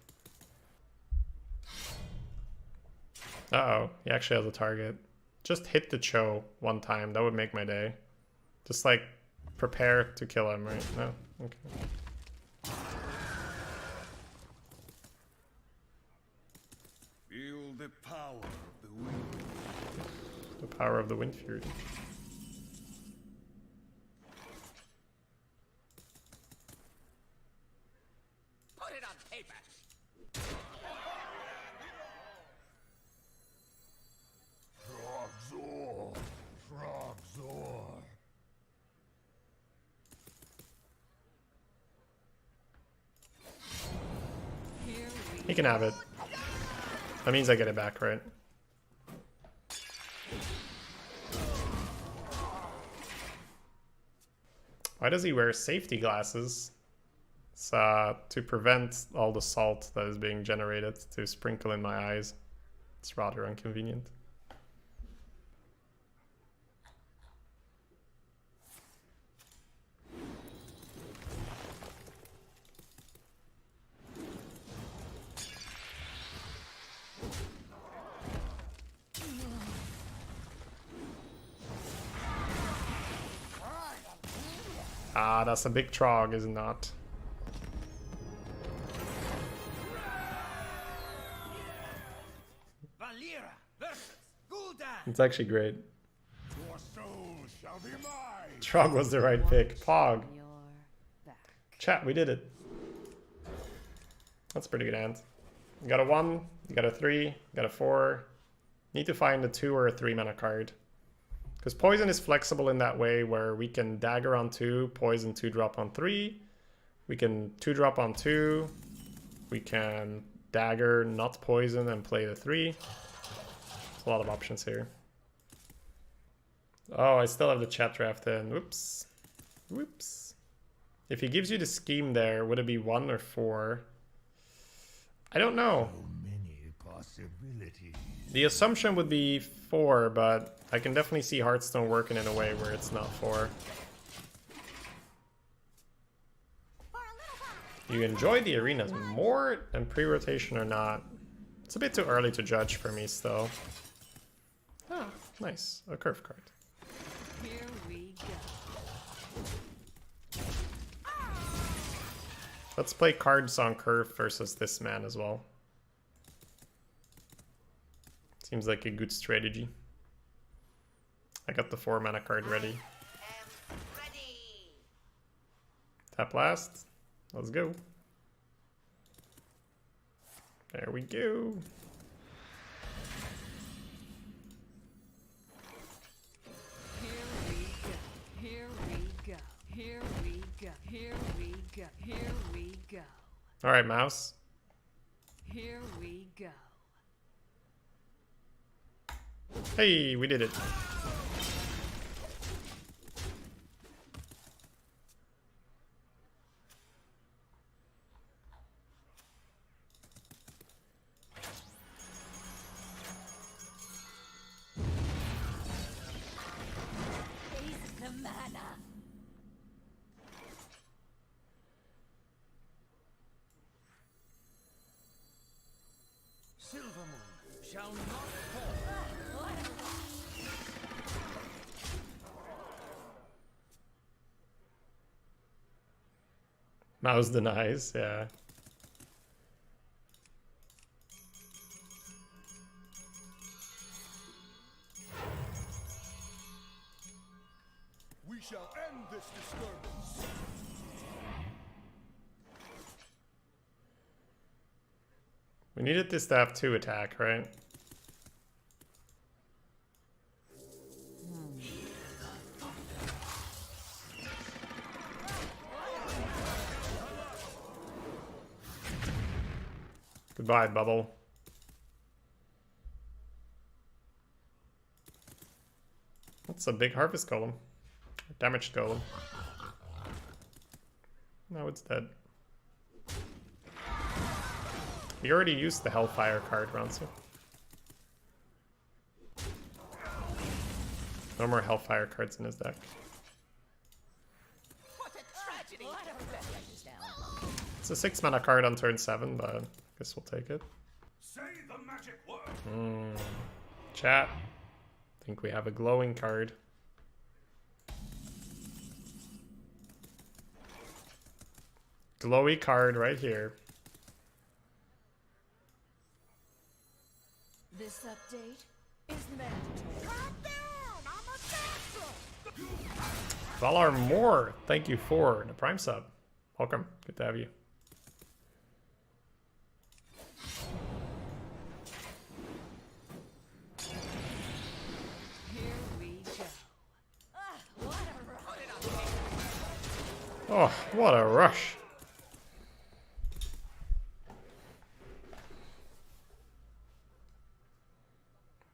Uh-oh, he actually has a target. Just hit the Cho 1 time, that would make my day. Just like, prepare to kill him, right? No? Okay. Feel the power of the wind. The power of the Wind Fury. Put it on paper! Frogzor! Frogzor! Here we He can have it. That means I get it back, right? Why does he wear safety glasses? It's to prevent all the salt that is being generated to sprinkle in my eyes. It's rather inconvenient. Ah, that's a big trog, is it not? Valera versus Gul'dan. It's actually great. Your soul shall be mine! Trog was the right pick. Pog. your back. Chat, we did it. That's a pretty good hand. You got a 1, you got a 3, you got a 4. Need to find a 2 or a 3 mana card. Because Poison is flexible in that way where we can dagger on 2, Poison 2-drop on 3. We can 2-drop on 2. We can dagger, not Poison, and play the 3. There's a lot of options here. Oh, I still have the chat draft in. Whoops. Whoops. If he gives you the scheme there, would it be 1 or 4? I don't know. So many possibilities. The assumption would be 4, but I can definitely see Hearthstone working in a way where it's not 4. You enjoy the arenas more than pre-rotation or not? It's a bit too early to judge for me still. Ah, nice. A curve card. Here we go. Let's play cards on curve versus this man as well. Seems like a good strategy. I got the 4 mana card ready. Tap last. Let's go. There we go. Here we go. Here we go. Here we go. Here we go. Here we go. All right, mouse. Here we go. Hey, we did it. Taste the mana. Silvermoon shall not fall. Mouse denies, yeah. We shall end this disturbance. We needed this to have 2 attack, right? Goodbye, bubble. That's a big harvest golem. Damaged golem. Now it's dead. He already used the Hellfire card, Ransu. No more Hellfire cards in his deck. What a tragedy! It's a 6 mana card on turn 7, but I guess we'll take it. Say the magic word. Chat. I think we have a glowing card. Glowy card right here. This update is mandatory. Calm down! I'm a doctor! Valar Moore, thank you for the Prime sub. Welcome. Good to have you. Here we go. Oh, what a rush.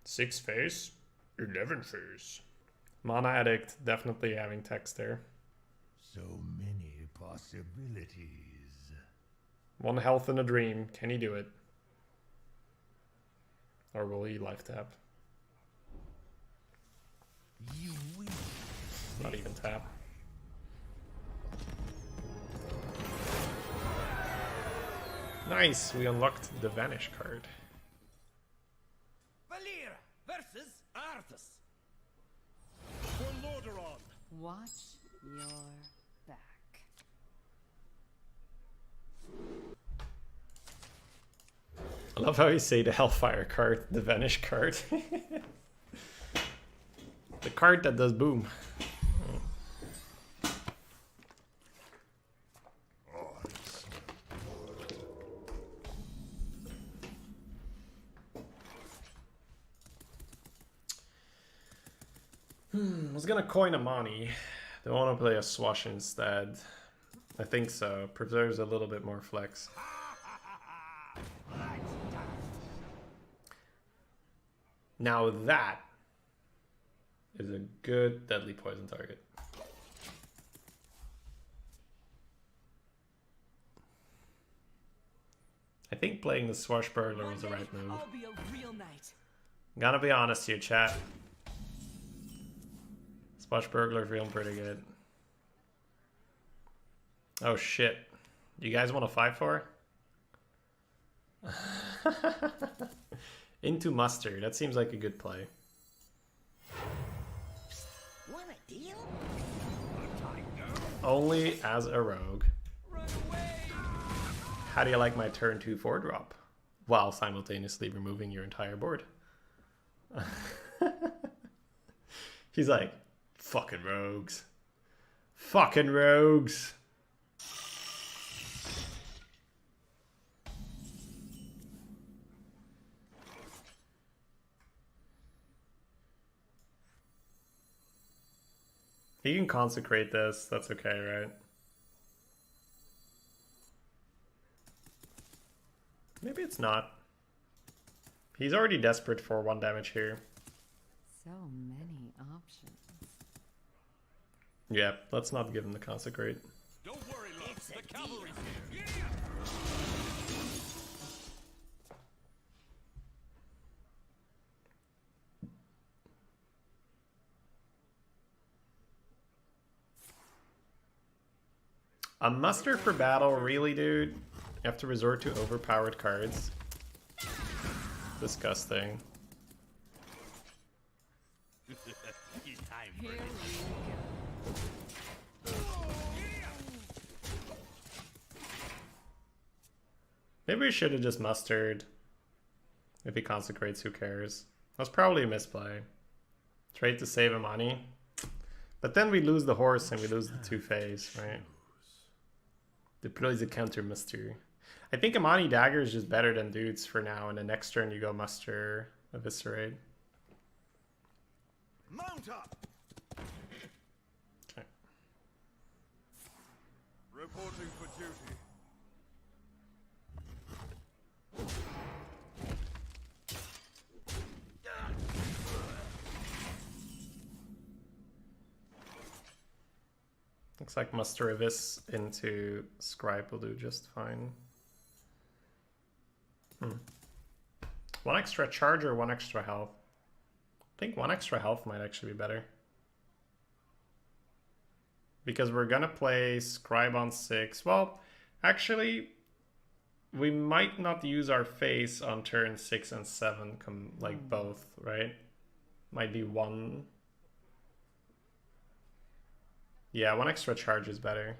Six phase, 11 phase. Mana Addict, definitely having text there. So many possibilities. 1 health in a dream. Can he do it? Or will he life tap? You will. Not even tap. Nice, we unlocked the Vanish card. Valir versus Arthas. For Lordaeron. Watch your back. I love how you say the Hellfire card, the Vanish card. The card that does boom. I was gonna coin a Mani. Do I want to play a Swash instead? I think so. Preserves a little bit more flex. Now that is a good deadly poison target. I think playing the Swashbuckler was the right move. I'll be a real knight. Gotta be honest here, chat. Swashbuckler feeling pretty good. Oh shit. You guys want a 5-4? Into Mustard. That seems like a good play. Want a deal? Only as a rogue. How do you like my turn 2 4-drop? While simultaneously removing your entire board. He's like, fucking rogues. Fucking rogues. You can consecrate this, that's okay, right? Maybe it's not. He's already desperate for 1 damage here. So many options. Yeah, let's not give him the consecrate. Don't worry, love. The cavalry's here. A muster for battle, really, dude? You have to resort to overpowered cards. Disgusting. Here we go. Maybe we should have just mustered. If he consecrates, who cares? That's probably a misplay. Trade to save him money. But then we lose the horse and we lose the 2-phase, right? Deploys a counter muster. I think Amani Dagger is just better than dudes for now, and the next turn you go muster Eviscerate. Mount up. Okay. Reporting for duty. Looks like muster Evis into Scribe will do just fine. 1 extra charge or 1 extra health? I think 1 extra health might actually be better. Because we're gonna play Scribe on 6. Well, actually, we might not use our face on turn 6 and 7, like both, right? Might be 1. Yeah, 1 extra charge is better.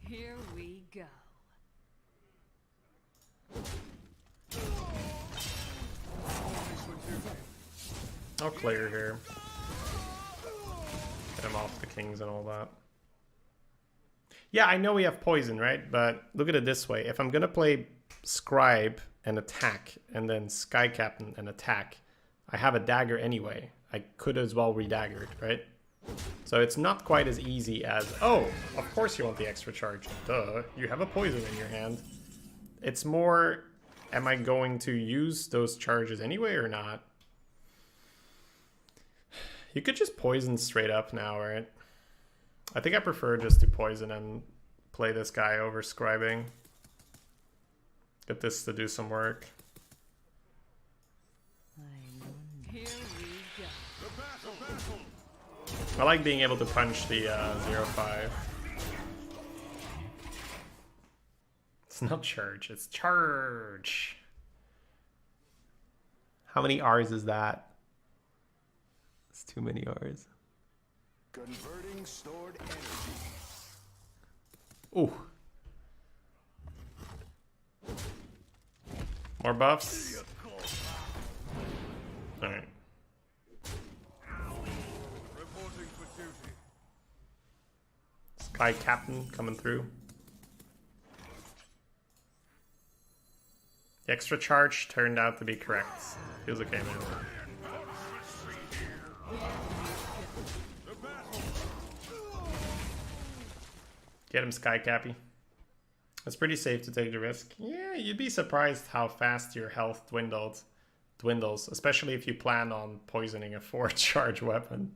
Here we go. I'll clear here. Get him off the kings and all that. Yeah, I know we have poison, right? But look at it this way. If I'm going to play Scribe and attack, and then Sky Captain and attack, I have a dagger anyway. I could as well redagger it, right? So it's not quite as easy as, oh, of course you want the extra charge. Duh, you have a poison in your hand. It's more, am I going to use those charges anyway or not? You could just poison straight up now, right? I think I prefer just to poison and play this guy over scribing. Get this to do some work. Here we go. I like being able to punch the 0-5. It's not charge, it's charge. How many R's is that? It's too many R's. Converting stored energy. Ooh. More buffs. Alright. Reporting for duty. Sky Captain coming through. The extra charge turned out to be correct. Feels okay, man. Get him, Sky Cappy. It's pretty safe to take the risk. Yeah, you'd be surprised how fast your health dwindles, especially if you plan on poisoning a 4-charge weapon.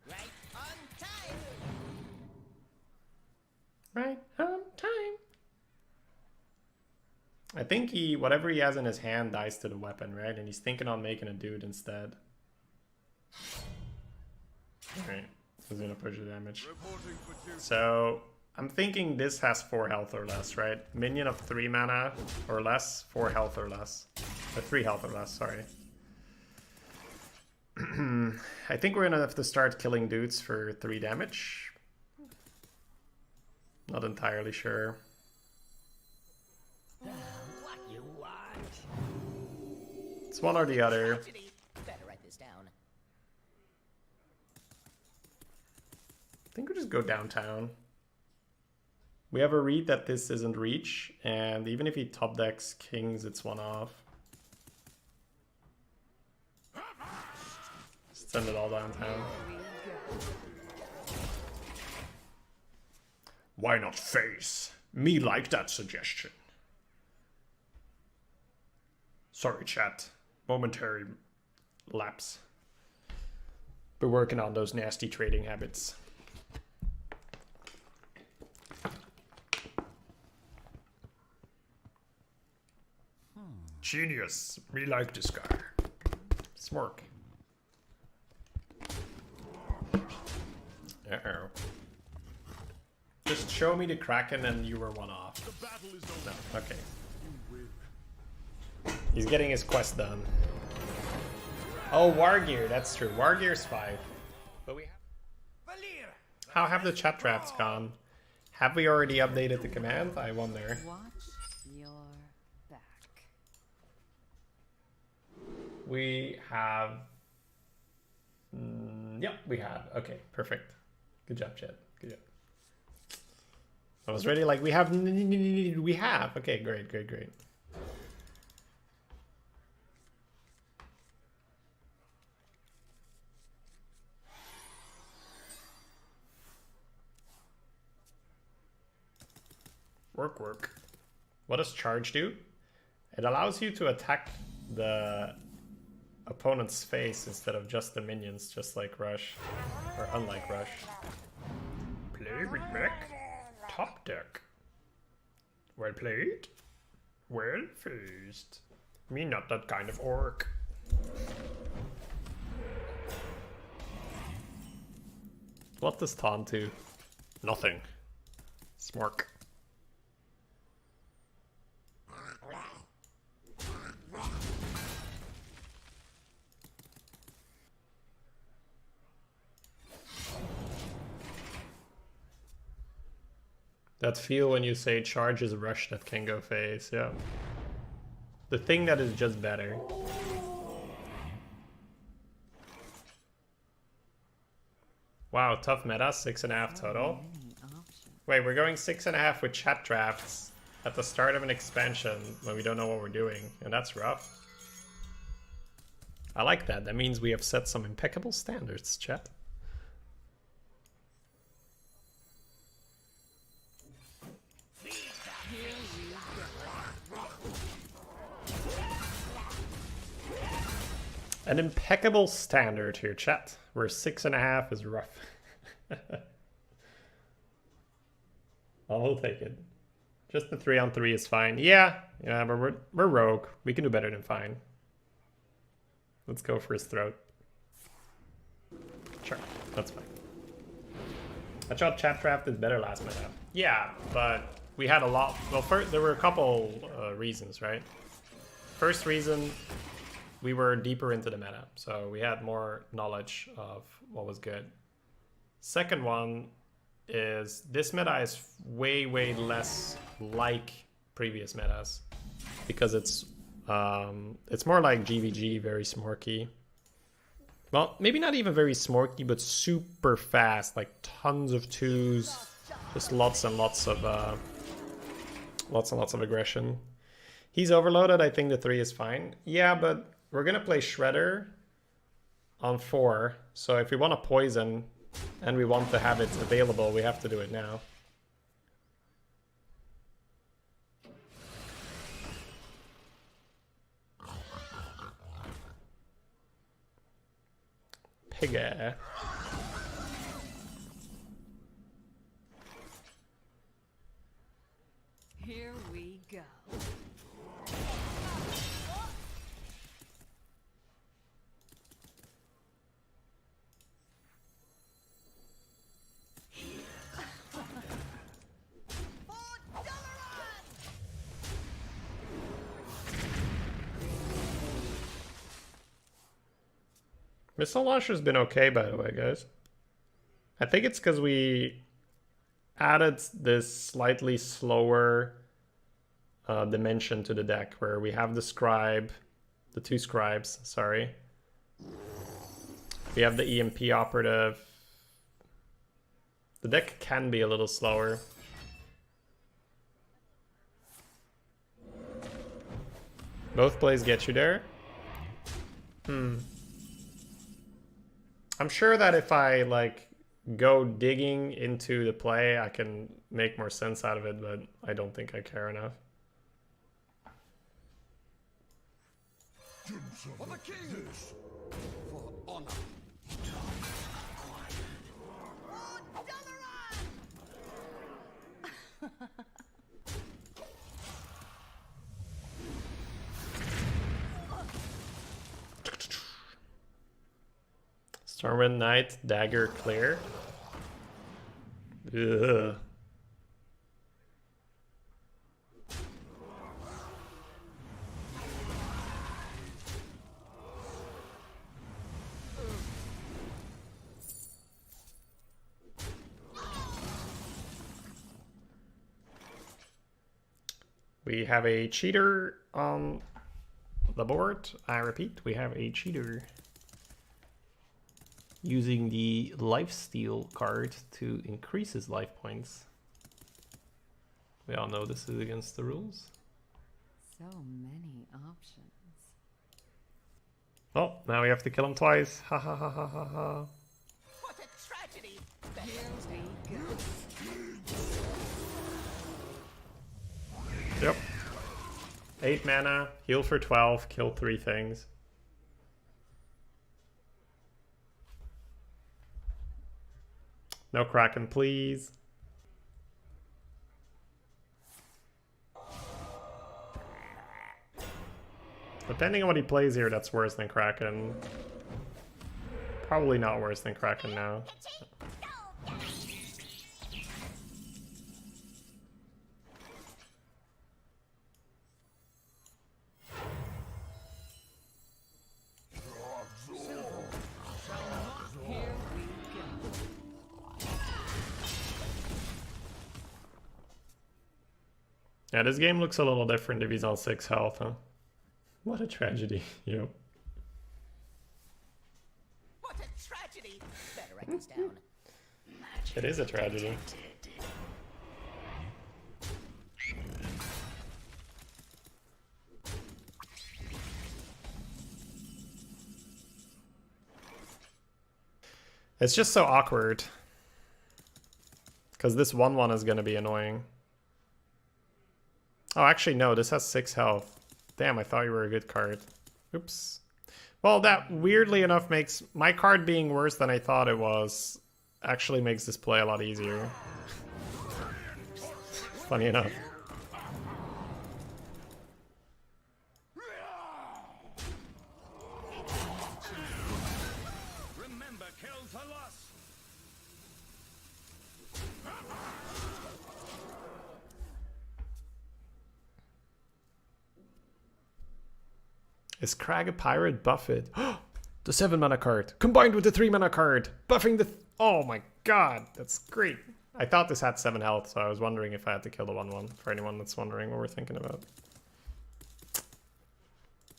Right on time. Right on time. I think whatever he has in his hand dies to the weapon, right? And he's thinking on making a dude instead. Alright, he's gonna push the damage. So I'm thinking this has 4 health or less, right? Minion of 3 mana or less, 4 health or less. Or 3 health or less, sorry. I think we're gonna have to start killing dudes for 3 damage. Not entirely sure. What you want? It's one or the other. Better write this down. I think we just go downtown. We have a read that this isn't reach, and even if he top decks kings, it's 1 off. Just send it all downtown. Why not face? Me like that suggestion. Sorry, chat. Momentary lapse. We're working on those nasty trading habits. Genius. Me like this guy. Smork. Uh-oh. Just show me the Kraken and you were 1 off. No, okay. He's getting his quest done. Oh, Wargear, that's true. Wargear's 5. But we have... How have the chat traps gone? Have we already updated the command? I wonder. Watch your back. We have... Yep, we have. Okay, perfect. Good job, chat. Good job. I was ready like, we have... We have. Okay, great, great, great. Work, work. What does charge do? It allows you to attack the opponent's face instead of just the minions, just like Rush, or unlike Rush. Play with mech. Top deck. Well played. Well faced. Me not that kind of orc. What does taunt do? Nothing. Smork. That feel when you say charge is rush that can go face, yeah. The thing that is just better. Wow, tough meta, 6.5 total. Wait, we're going 6.5 with chat drafts at the start of an expansion when we don't know what we're doing, and that's rough. I like that. That means we have set some impeccable standards, chat. An impeccable standard here, chat. Where 6.5 is rough. I'll take it. Just the 3-on-3 is fine. Yeah, but we're rogue. We can do better than fine. Let's go for his throat. Sure, that's fine. I thought chat draft did better last meta. Yeah, but we had a lot. Well, first there were a couple reasons, right? First reason, we were deeper into the meta, so we had more knowledge of what was good. Second one is this meta is way, way less like previous metas because it's more like GVG, very smorky. Well, maybe not even very smorky, but super fast, like tons of 2s, just lots and lots of aggression. He's overloaded. I think the 3 is fine. Yeah, but we're gonna play Shredder on 4, so if we want to poison and we want to have it available, we have to do it now. Piggy. Here we go. Missile launcher's been okay, by the way, guys. I think it's because we added this slightly slower dimension to the deck, where we have the scribe, the two scribes, sorry. We have the EMP operative. The deck can be a little slower. Both plays get you there. I'm sure that if I like go digging into the play, I can make more sense out of it, but I don't think I care enough. For the king! For honor! Stormwind Knight, dagger clear. Ugh. We have a cheater on the board. I repeat, we have a cheater using the lifesteal card to increase his life points. We all know this is against the rules. So many options. Oh, now we have to kill him twice. Ha ha ha ha ha ha. What a tragedy! Here we go. Yep. 8 mana, heal for 12, kill 3 things. No Kraken, please. Depending on what he plays here, that's worse than Kraken. Probably not worse than Kraken now. Here we go. Yeah, this game looks a little different if he's on 6 health, huh? What a tragedy, yo. What a tragedy! Better write this down. It is a tragedy. It's just so awkward. Because this 1/1 is going to be annoying. Oh, actually, no, this has 6 health. Damn, I thought you were a good card. Oops. Well, that weirdly enough makes my card being worse than I thought it was actually makes this play a lot easier. Funny enough. Remember, kills her loss! Is Crag a pirate? Buff it. The 7 mana card combined with the 3 mana card, buffing the. Oh my god, that's great. I thought this had 7 health, so I was wondering if I had to kill the 1/1. For anyone that's wondering what we're thinking about,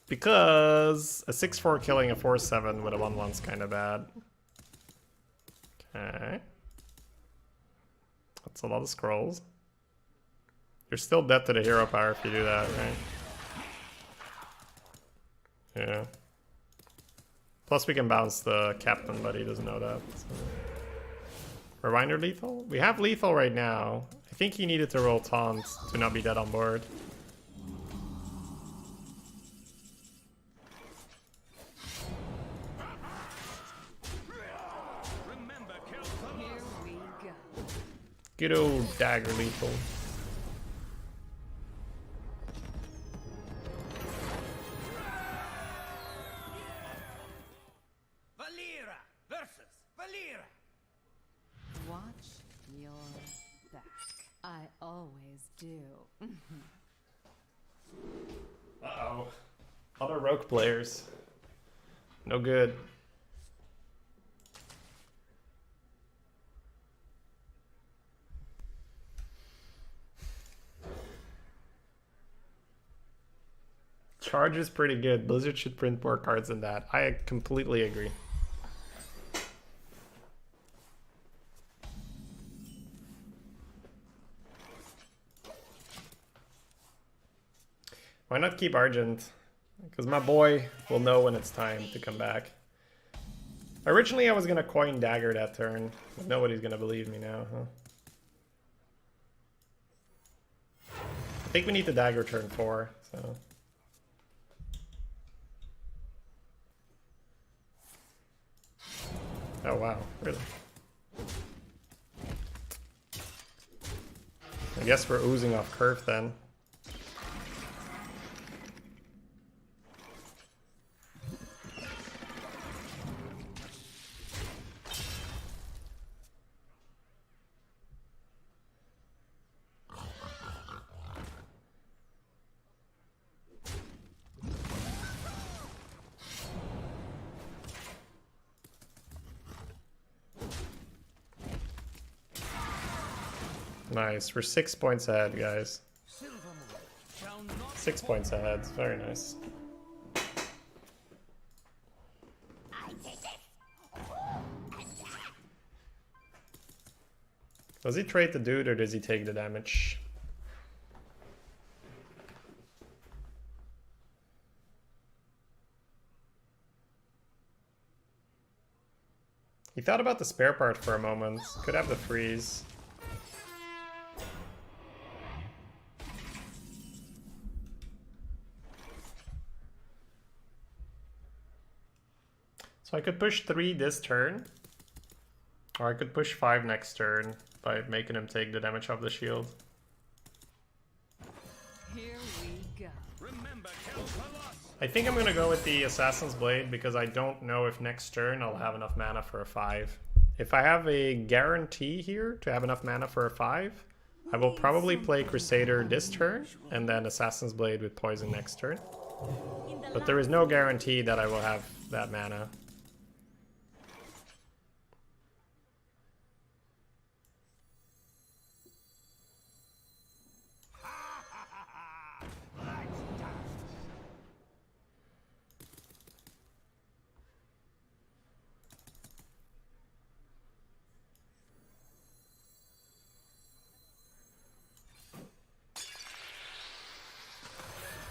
because a 6/4 killing a 4/7 with a 1/1's kind of bad. Okay, that's a lot of scrolls. You're still dead to the hero power if you do that, right? Yeah. Plus we can bounce the captain, but he doesn't know that. So. Rewinder lethal? We have lethal right now. I think he needed to roll taunt to not be dead on board. Remember, kills her Here loss! we go. Good old dagger lethal. Valera versus Valera! Watch your back. I always do. Uh-oh. Other rogue players. No good. Charge is pretty good. Blizzard should print more cards than that. I completely agree. Why not keep Argent? Because my boy will know when it's time to come back. Originally I was going to coin Dagger that turn, but nobody's going to believe me now, huh? I think we need the Dagger turn 4, so... Oh wow, really? I guess we're oozing off curve then. Nice, we're 6 points ahead, guys. 6 points ahead, very nice. Does he trade the dude or does he take the damage? He thought about the spare part for a moment. Could have the freeze. So I could push 3 this turn, or I could push 5 next turn by making him take the damage off the shield. Here we go. Remember, I think I'm gonna go with the Assassin's Blade because I don't know if next turn I'll have enough mana for a 5. If I have a guarantee here to have enough mana for a 5, I will probably play Crusader this turn and then Assassin's Blade with Poison next turn. But there is no guarantee that I will have that mana.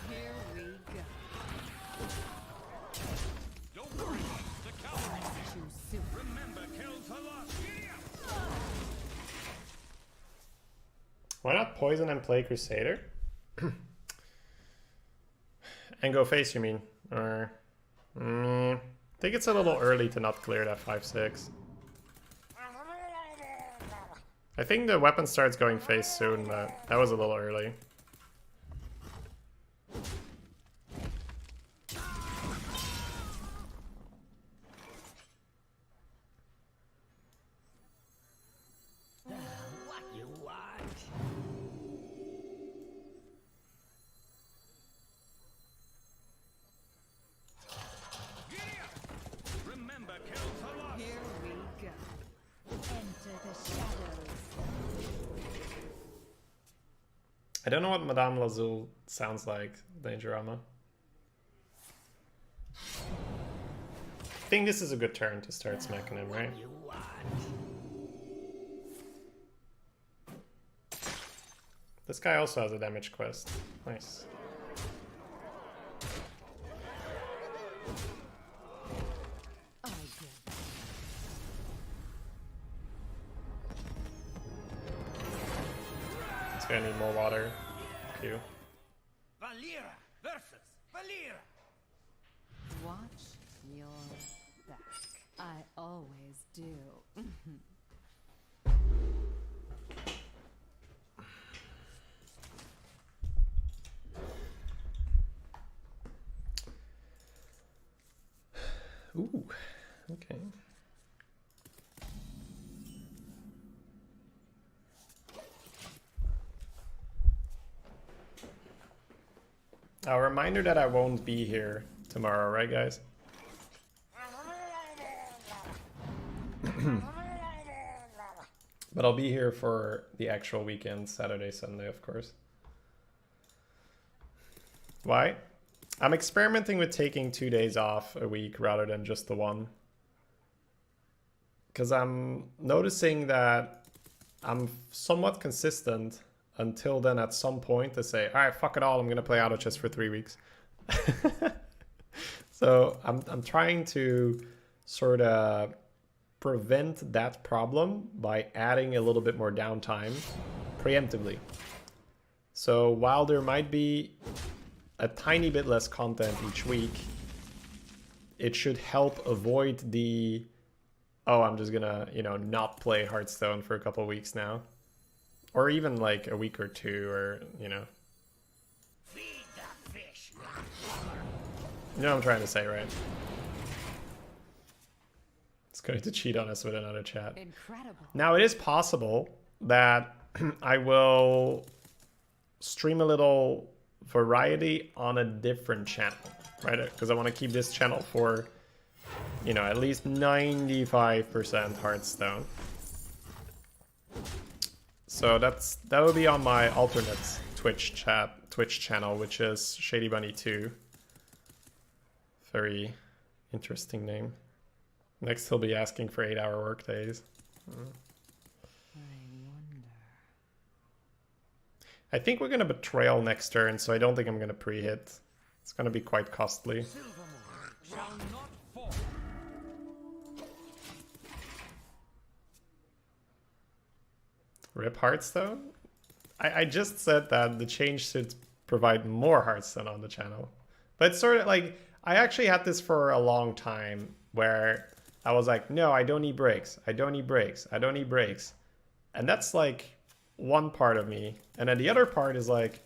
Here we go. don't worry, loves, the cavalry. Too soon. Remember, kills a lot. Why not poison and play Crusader? And go face, you mean? Or... I think it's a little early to not clear that 5-6. I think the weapon starts going face soon, but that was a little early. What you want? Remember, kills a lot. Here we go. Enter the shadows. I don't know what Madame Lazul sounds like, Dangerama. I think this is a good turn to start smacking him, right? You want? This guy also has a damage quest. Nice. I get It's gonna need more water. Q. Valera versus Valera. Watch your back. I always do. Ooh, okay. A reminder that I won't be here tomorrow, right, guys? But I'll be here for the actual weekend, Saturday, Sunday, of course. Why? I'm experimenting with taking 2 days off a week rather than just the one. Because I'm noticing that I'm somewhat consistent until then at some point to say, all right, fuck it all, I'm going to play auto chess for 3 weeks. So I'm trying to sort of prevent that problem by adding a little bit more downtime preemptively. So while there might be a tiny bit less content each week, it should help avoid the, oh, I'm just gonna, you know, not play Hearthstone for a couple weeks now. Or even like a week or two, or, you know. Feed the fish. You know what I'm trying to say, right? It's going to cheat on us with another chat. Incredible. Now, it is possible that I will stream a little variety on a different channel, right? Because I want to keep this channel for, you know, at least 95% Hearthstone. So that would be on my alternate Twitch channel, which is Shadybunny 2. Very interesting name. Next, he'll be asking for 8-hour work days. I think we're gonna betrayal next turn, so I don't think I'm gonna pre-hit. It's gonna be quite costly. Shall not fall. Rip Hearthstone? I just said that the change should provide more Hearthstone on the channel. But it's sort of like, I actually had this for a long time where I was like, no, I don't need breaks. I don't need breaks. I don't need breaks. And that's like one part of me. And then the other part is like,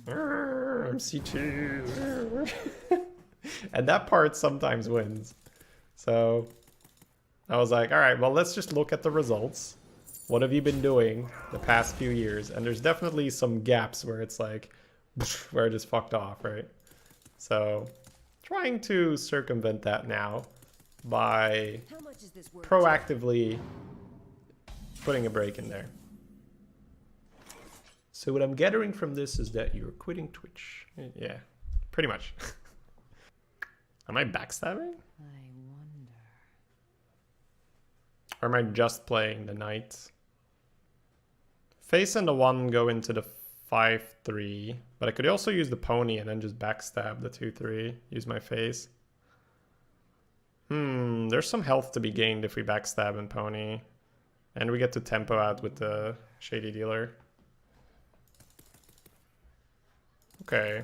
MC2. And that part sometimes wins. So I was like, all right, well, let's just look at the results. What have you been doing the past few years? And there's definitely some gaps where it's like, where I just fucked off, right? So trying to circumvent that now by proactively putting a break in there. So what I'm gathering from this is that you're quitting Twitch. Yeah, pretty much. Am I backstabbing? I wonder. Or am I just playing the knight? Face and the 1 go into the 5-3, but I could also use the pony and then just backstab the 2-3. Use my face. There's some health to be gained if we backstab and pony. And we get to tempo out with the Shady Dealer. Okay.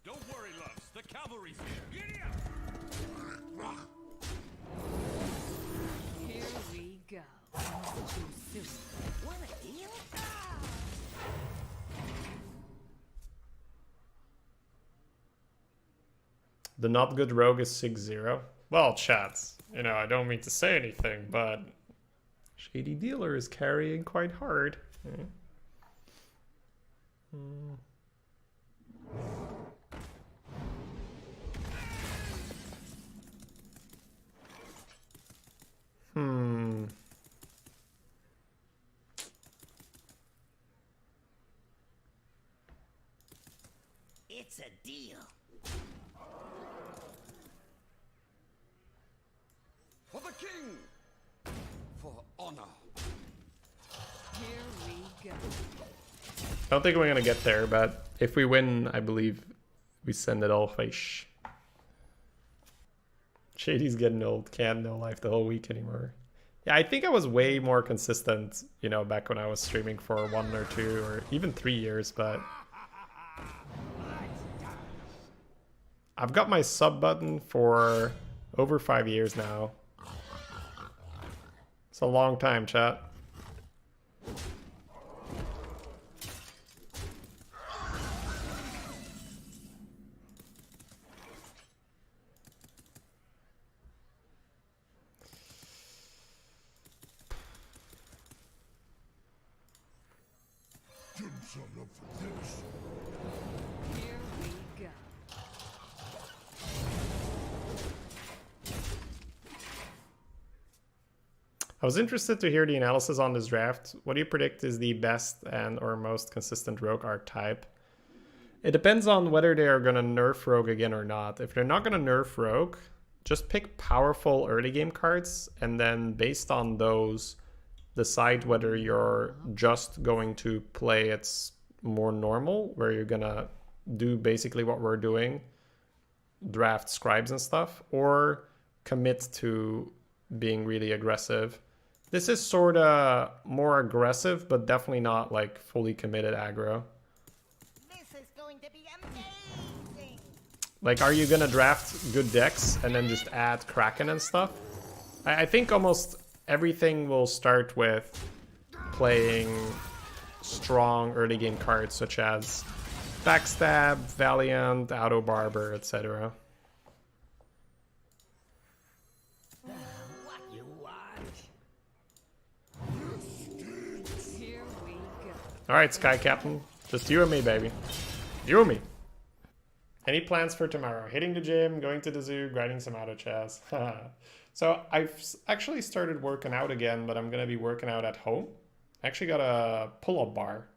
Don't worry, loves. The cavalry's here. Giddy up. Here we go. Not too soon. Want a deal? The not good rogue is 6-0. Well, chats, you know, I don't mean to say anything, but Shady Dealer is carrying quite hard. It's a deal. For the king. For honor. Here we go. I don't think we're gonna get there, but if we win, I believe we send it all fish. Shady's getting old, can't no life the whole week anymore. Yeah, I think I was way more consistent, you know, back when I was streaming for 1 or 2 or even 3 years, but I've got my sub button for over 5 years now. It's a long time, chat. Here we go. I was interested to hear the analysis on this draft. What do you predict is the best and or most consistent rogue archetype? It depends on whether they are going to nerf Rogue again or not. If they're not going to nerf Rogue, just pick powerful early game cards, and then based on those, decide whether you're just going to play it's more normal, where you're going to do basically what we're doing, draft scribes and stuff, or commit to being really aggressive. This is sort of more aggressive, but definitely not like fully committed aggro. This is going to be amazing. Like, are you gonna draft good decks and then just add Kraken and stuff? I think almost everything will start with playing strong early game cards such as Backstab, Valiant, Auto Barber, etc. What you want? Here we go. Alright, Sky Captain. Just you and me, baby. You and me. Any plans for tomorrow? Hitting the gym, going to the zoo, grinding some auto chess. So I've actually started working out again, but I'm going to be working out at home. I actually got a pull-up bar.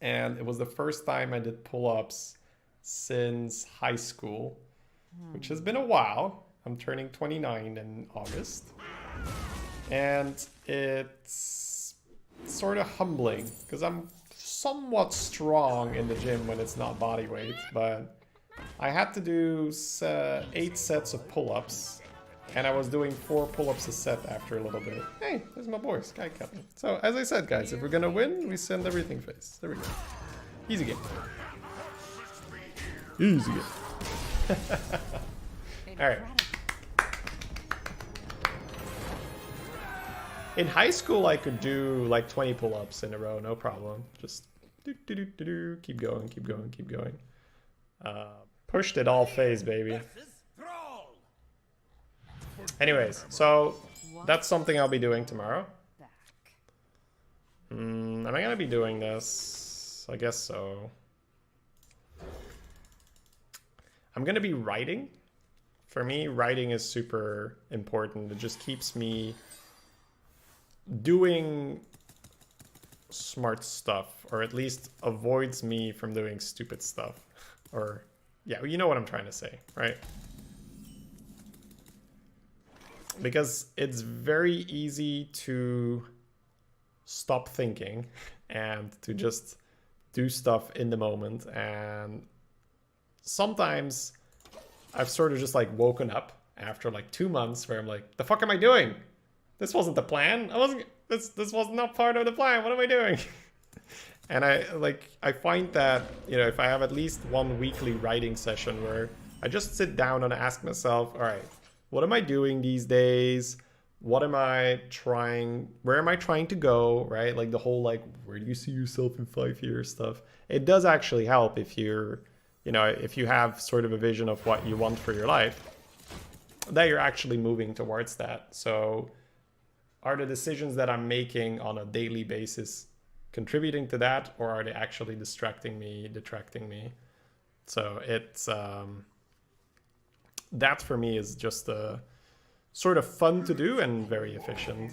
And it was the first time I did pull-ups since high school, which has been a while. I'm turning 29 in August. And it's sort of humbling because I'm somewhat strong in the gym when it's not body weight, but I had to do 8 sets of pull-ups, and I was doing 4 pull-ups a set after a little bit. Hey, there's my boy, Sky Captain. So, as I said, guys, if we're gonna win, we send everything face. There we go. Easy game. Easy game. Alright. In high school, I could do like 20 pull-ups in a row, no problem. Just keep going, keep going, keep going. Pushed it all phase, baby. Anyways, so that's something I'll be doing tomorrow. Back. Am I gonna be doing this? I guess so. I'm gonna be writing. For me, writing is super important. It just keeps me doing smart stuff, or at least avoids me from doing stupid stuff. Or, yeah, you know what I'm trying to say, right? Because it's very easy to stop thinking and to just do stuff in the moment. And sometimes I've sort of just like woken up after like 2 months where I'm like, the fuck am I doing? This wasn't the plan. This was not part of the plan. What am I doing? And I find that, you know, if I have at least one weekly writing session where I just sit down and ask myself, all right, what am I doing these days? What am I trying? Where am I trying to go? Right? Like the whole like, where do you see yourself in 5 years stuff? It does actually help if you're, you know, if you have sort of a vision of what you want for your life, that you're actually moving towards that. So are the decisions that I'm making on a daily basis contributing to that, or are they actually distracting me, detracting me? So it's that for me is just sort of fun to do and very efficient.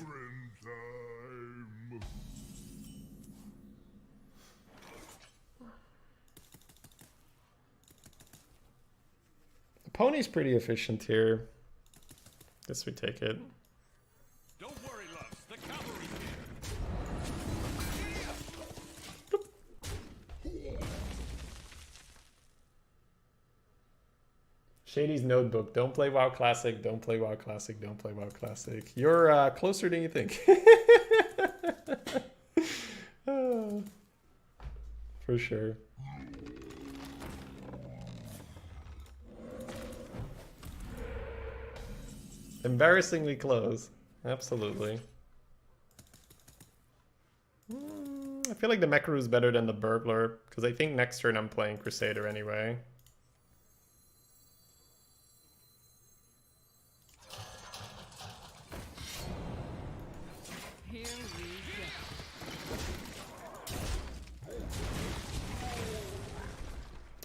The pony's pretty efficient here. Guess we take it. Don't worry, loves. The cavalry's here. Shady's notebook. Don't play WoW Classic. Don't play WoW Classic. Don't play WoW Classic. You're closer than you think. For sure. Embarrassingly close. Absolutely. I feel like the Mekaru is better than the Burglar, because I think next turn I'm playing Crusader anyway. Here we go.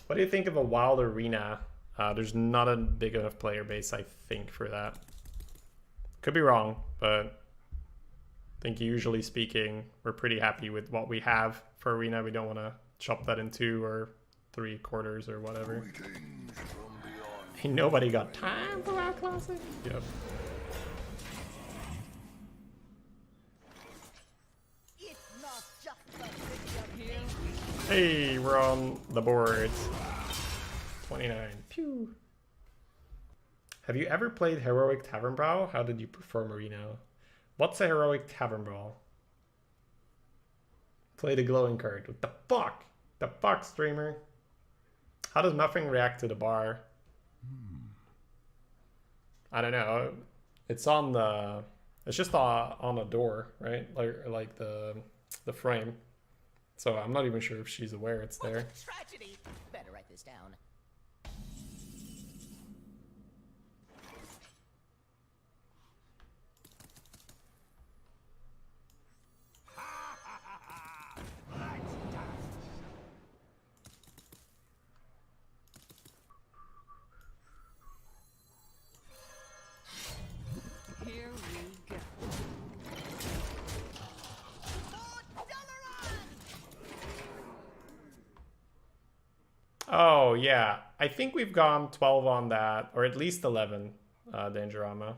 What do you think of a wild arena? There's not a big enough player base, I think, for that. Could be wrong, but I think usually speaking, we're pretty happy with what we have for arena. We don't want to chop that in two or 3/4 or whatever. Ain't nobody got time for our classic. Yep. It's not just the video game. Hey, we're on the board. 29. Pew. Have you ever played Heroic Tavern Brawl? How did you perform Marino? What's a Heroic Tavern Brawl? Play the glowing card. What the fuck? The fuck, streamer? How does Muffin react to the bar? I don't know. It's on the... It's just on a door, right? Like the frame. So I'm not even sure if she's aware it's there. What a tragedy. Better write this down. Here we go. Oh, yeah. I think we've gone 12 on that, or at least 11, Dangerama.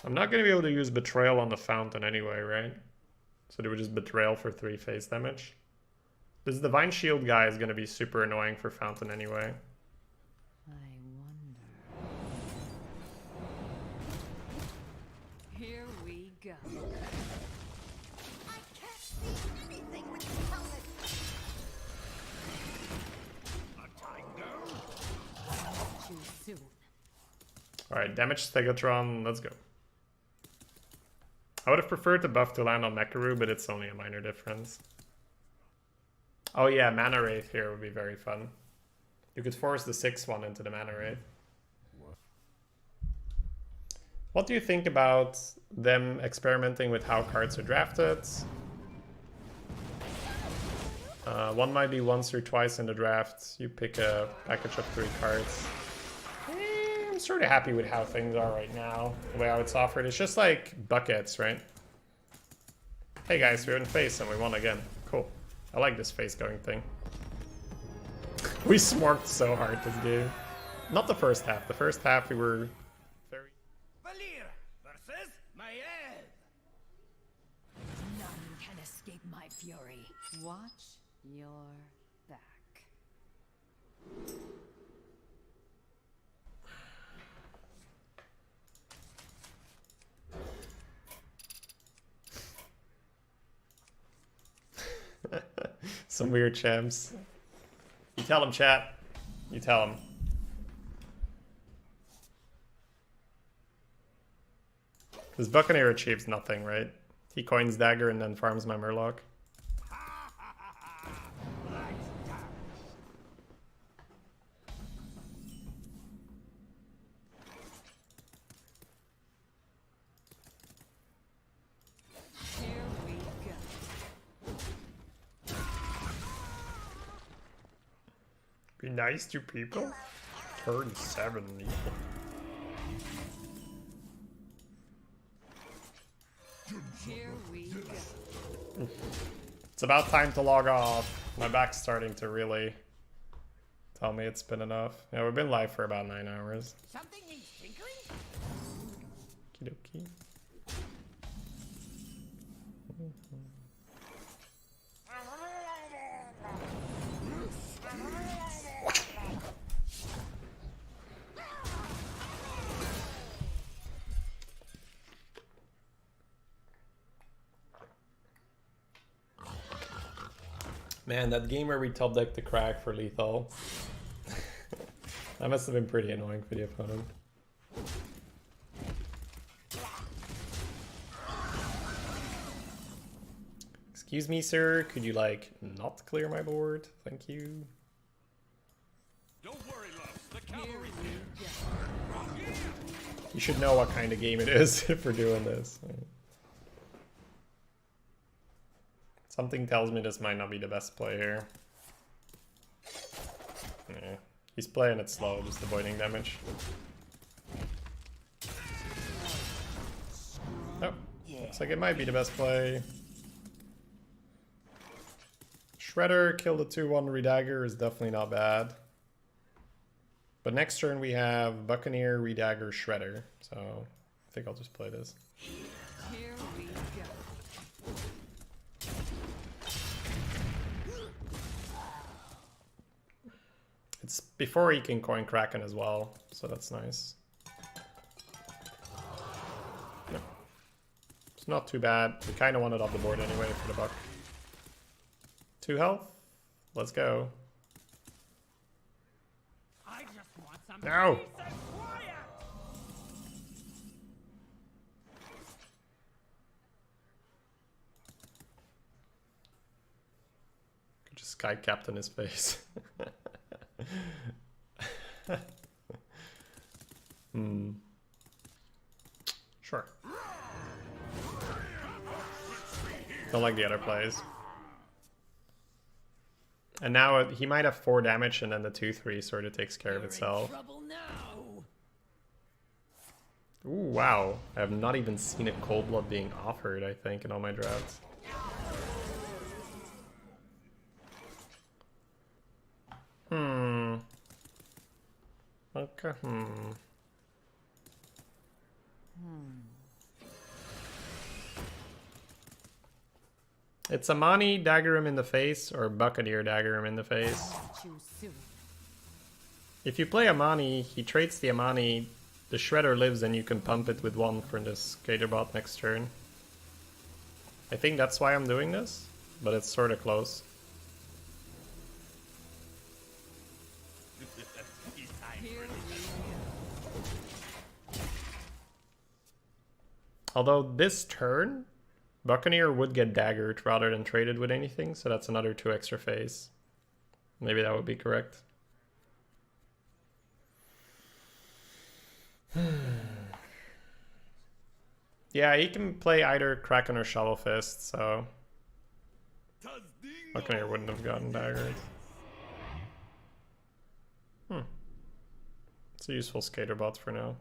I'm not going to be able to use Betrayal on the Fountain anyway, right? So do we just Betrayal for 3 face damage? This Divine Shield guy is going to be super annoying for Fountain anyway. I wonder. Here we go. I can't see anything with this helmet. Too soon. Alright, damage Stegatron, let's go. I would have preferred the buff to land on Mekaru, but it's only a minor difference. Oh yeah, Mana Wraith here would be very fun. You could force the 6/1 into the Mana Wraith. What do you think about them experimenting with how cards are drafted? One might be once or twice in the draft. You pick a package of 3 cards. I'm sort of happy with how things are right now. The way how it's offered. It's just like buckets, right? Hey guys, we're in face and we won again. Cool. I like this face going thing. We smorked so hard this game. Not the first half. The first half we were very... Valir versus Maiev. None can escape my fury. Watch your back. Some weird champs. You tell him, chat. You tell him. This Buccaneer achieves nothing, right? He coins dagger and then farms my Murloc. Here we go. Be nice to people. 37 people. Here we go. It's about time to log off. My back's starting to really tell me it's been enough. Yeah, we've been live for about 9 hours. Something needs tinkering? Okie dokie. Man, that game where we top decked the crack for lethal. That must have been pretty annoying for the opponent. Excuse me, sir. Could you, like, not clear my board? Thank you. Don't worry, loves. The cavalry. You should know what kind of game it is if we're doing this. Something tells me this might not be the best play here. Yeah. He's playing it slow, just avoiding damage. Oh, looks like it might be the best play. Shredder, kill the 2-1 Redagger is definitely not bad. But next turn we have Buccaneer, Redagger, Shredder. So I think I'll just play this. Here we go. It's before he can coin Kraken as well, so that's nice. No. It's not too bad. We kind of want it off the board anyway for the buck. 2 health. Let's go. I just want some No! peace and quiet. Could just Sky Captain his face. Sure. Don't like the other plays. And now he might have 4 damage and then the 2-3 sort of takes care of itself. Trouble now. Ooh, wow. I have not even seen a Cold Blood being offered, I think, in all my drafts. Okay, It's Amani, dagger him in the face, or Buccaneer, dagger him in the face. Choose soon. If you play Amani, he trades the Amani, the Shredder lives, and you can pump it with 1 for this Gatorbot next turn. I think that's why I'm doing this, but it's sort of close. Here we go. Although this turn, Buccaneer would get daggered rather than traded with anything, so that's another 2 extra phase. Maybe that would be correct. Yeah, he can play either Kraken or Shovel Fist, so Buccaneer wouldn't have gotten daggered. It's a useful skater bot for now.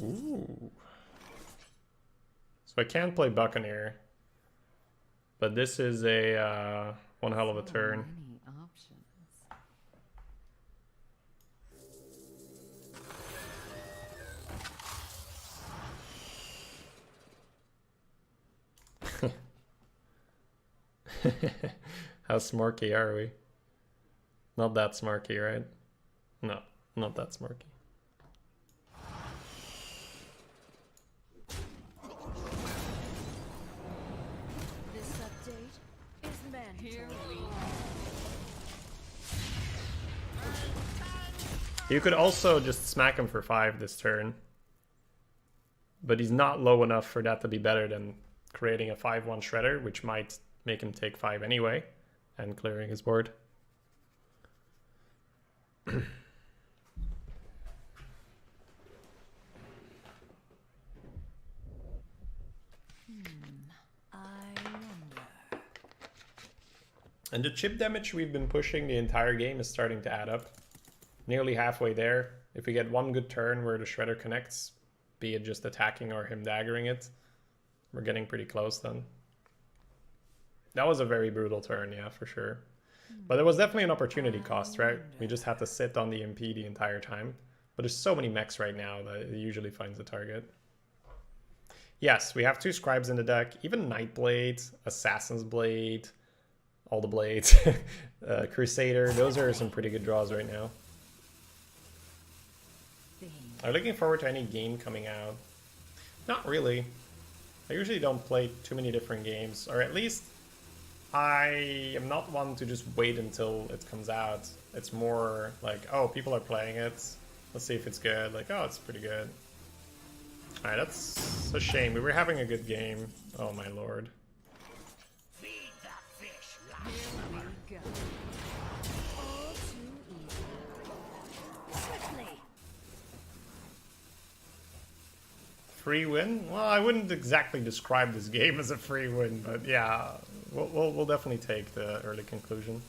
Ooh. So I can play Buccaneer, but this is a one hell of a turn. Many options. How smarky are we? Not that smarky, right? No, not that smarky. This update is meant Here to we You could also just smack him for 5 this turn. But he's not low enough for that to be better than creating a 5-1 Shredder, which might make him take 5 anyway, and clearing his board. I wonder. And the chip damage we've been pushing the entire game is starting to add up. Nearly halfway there. If we get one good turn where the Shredder connects, be it just attacking or him daggering it, we're getting pretty close then. That was a very brutal turn, yeah, for sure. But it was definitely an opportunity cost, right? We just had to sit on the MP the entire time. But there's so many mechs right now that it usually finds a target. Yes, we have 2 Scribes in the deck. Even Nightblade, Assassin's Blade, all the blades, Crusader. Those are some pretty good draws right now. I'm looking forward to any game coming out. Not really. I usually don't play too many different games, or at least I am not one to just wait until it comes out. It's more like, oh, people are playing it. Let's see if it's good. Like, oh, it's pretty good. Alright, that's a shame. We were having a good game. Oh my lord. Here we go. All too easy. Swiftly. Free win? Well, I wouldn't exactly describe this game as a free win, but yeah, we'll definitely take the early conclusion.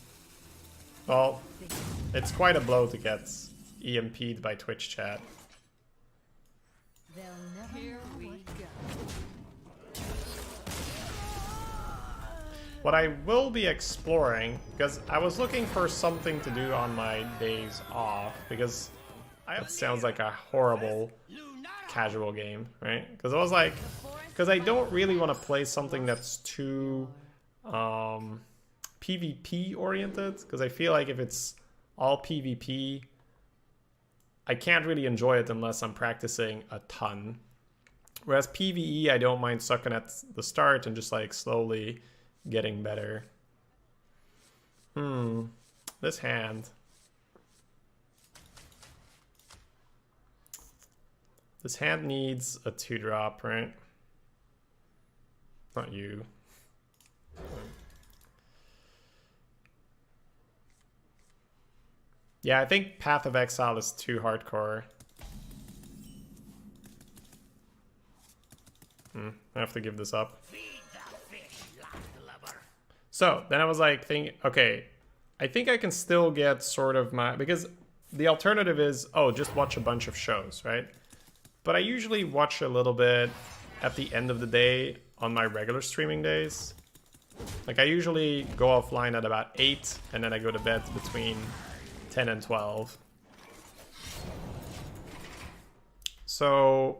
Well, it's quite a blow to get EMP'd by Twitch chat. They'll never Here know we what go. What I will be exploring, because I was looking for something to do on my days off, because it sounds like a horrible casual game, right? Because I was like, because I don't really want to play something that's too PvP oriented, because I feel like if it's all PvP, I can't really enjoy it unless I'm practicing a ton. Whereas PvE, I don't mind sucking at the start and just like slowly getting better. This hand. This hand needs a 2-drop, right? Not you. Yeah, I think Path of Exile is too hardcore. I have to give this up. So, then I was like thinking, okay, I think I can still get sort of my... Because the alternative is, oh, just watch a bunch of shows, right? But I usually watch a little bit at the end of the day on my regular streaming days. Like, I usually go offline at about 8, and then I go to bed between 10 and 12. So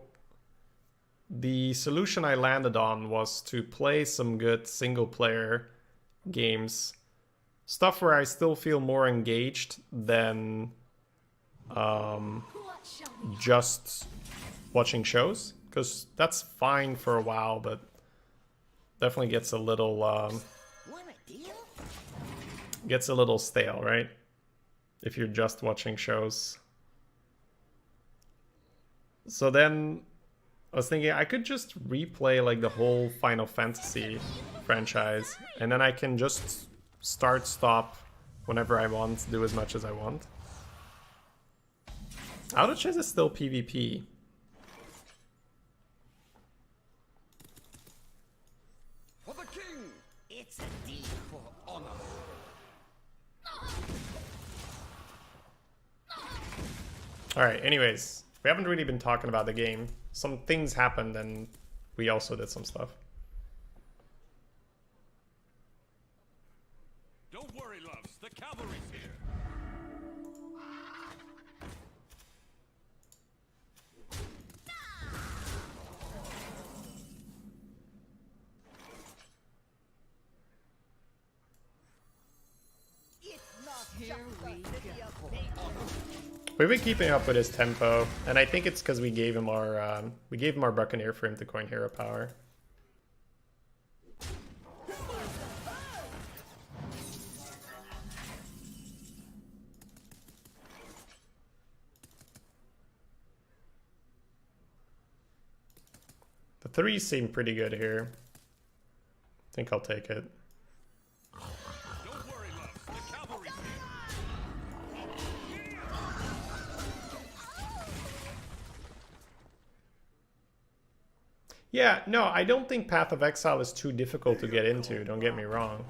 the solution I landed on was to play some good single player games, stuff where I still feel more engaged than just watching shows, because that's fine for a while, but definitely gets a little stale, right? If you're just watching shows. So then I was thinking I could just replay like the whole Final Fantasy franchise, and then I can just start, stop whenever I want, do as much as I want. Outages is still PvP. For the king! It's a deed for honor. Alright, anyways, we haven't really been talking about the game. Some things happened and we also did some stuff. Don't worry, loves. The cavalry's here. It's not Here just we a city go. of pain. We've been keeping up with his tempo, and I think it's because we gave him our Buccaneer for him to coin hero power. The 3s seem pretty good here. I think I'll take it. Don't worry, loves. The cavalry's here. Yeah, no, I don't think Path of Exile is too difficult to get into, don't get me wrong.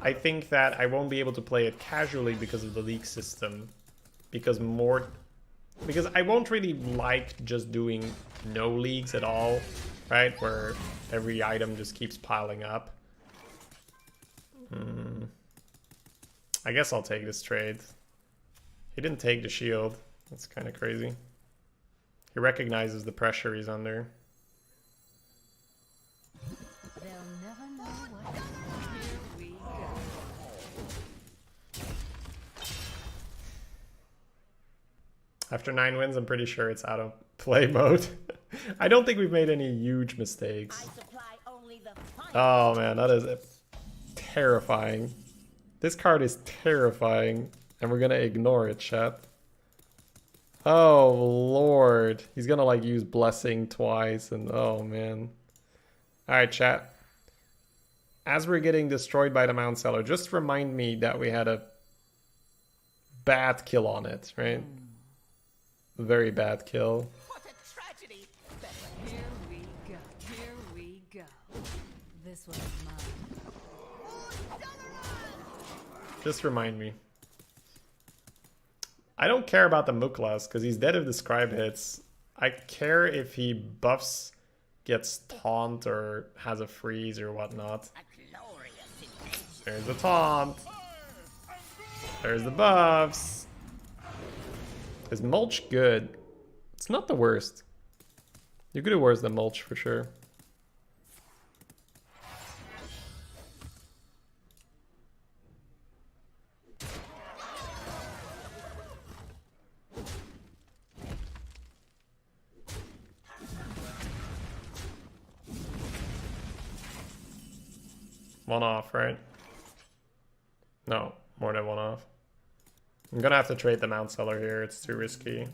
I think that I won't be able to play it casually because of the league system. Because I won't really like just doing no leagues at all, right? Where every item just keeps piling up. I guess I'll take this trade. He didn't take the shield. That's kind of crazy. He recognizes the pressure he's under. They'll never know what. Here we go. After 9 wins, I'm pretty sure it's out of play mode. I don't think we've made any huge mistakes. Supply only the finest. Oh man, that is terrifying. This card is terrifying, and we're gonna ignore it, chat. Oh lord. He's gonna like use blessing twice and oh man. Alright, chat. As we're getting destroyed by the Mount Seller, just remind me that we had a bad kill on it, right? Very bad kill. What a tragedy! Here we go. Here we go. This one's mine. Just remind me. I don't care about the Muklas because he's dead if the scribe hits. I care if he buffs, gets taunt, or has a freeze or whatnot. There's the taunt. There's the buffs. Is mulch good? It's not the worst. You could do worse than mulch for sure. One off, right? No, more than one off. I'm gonna have to trade the Mount Seller here. It's too risky.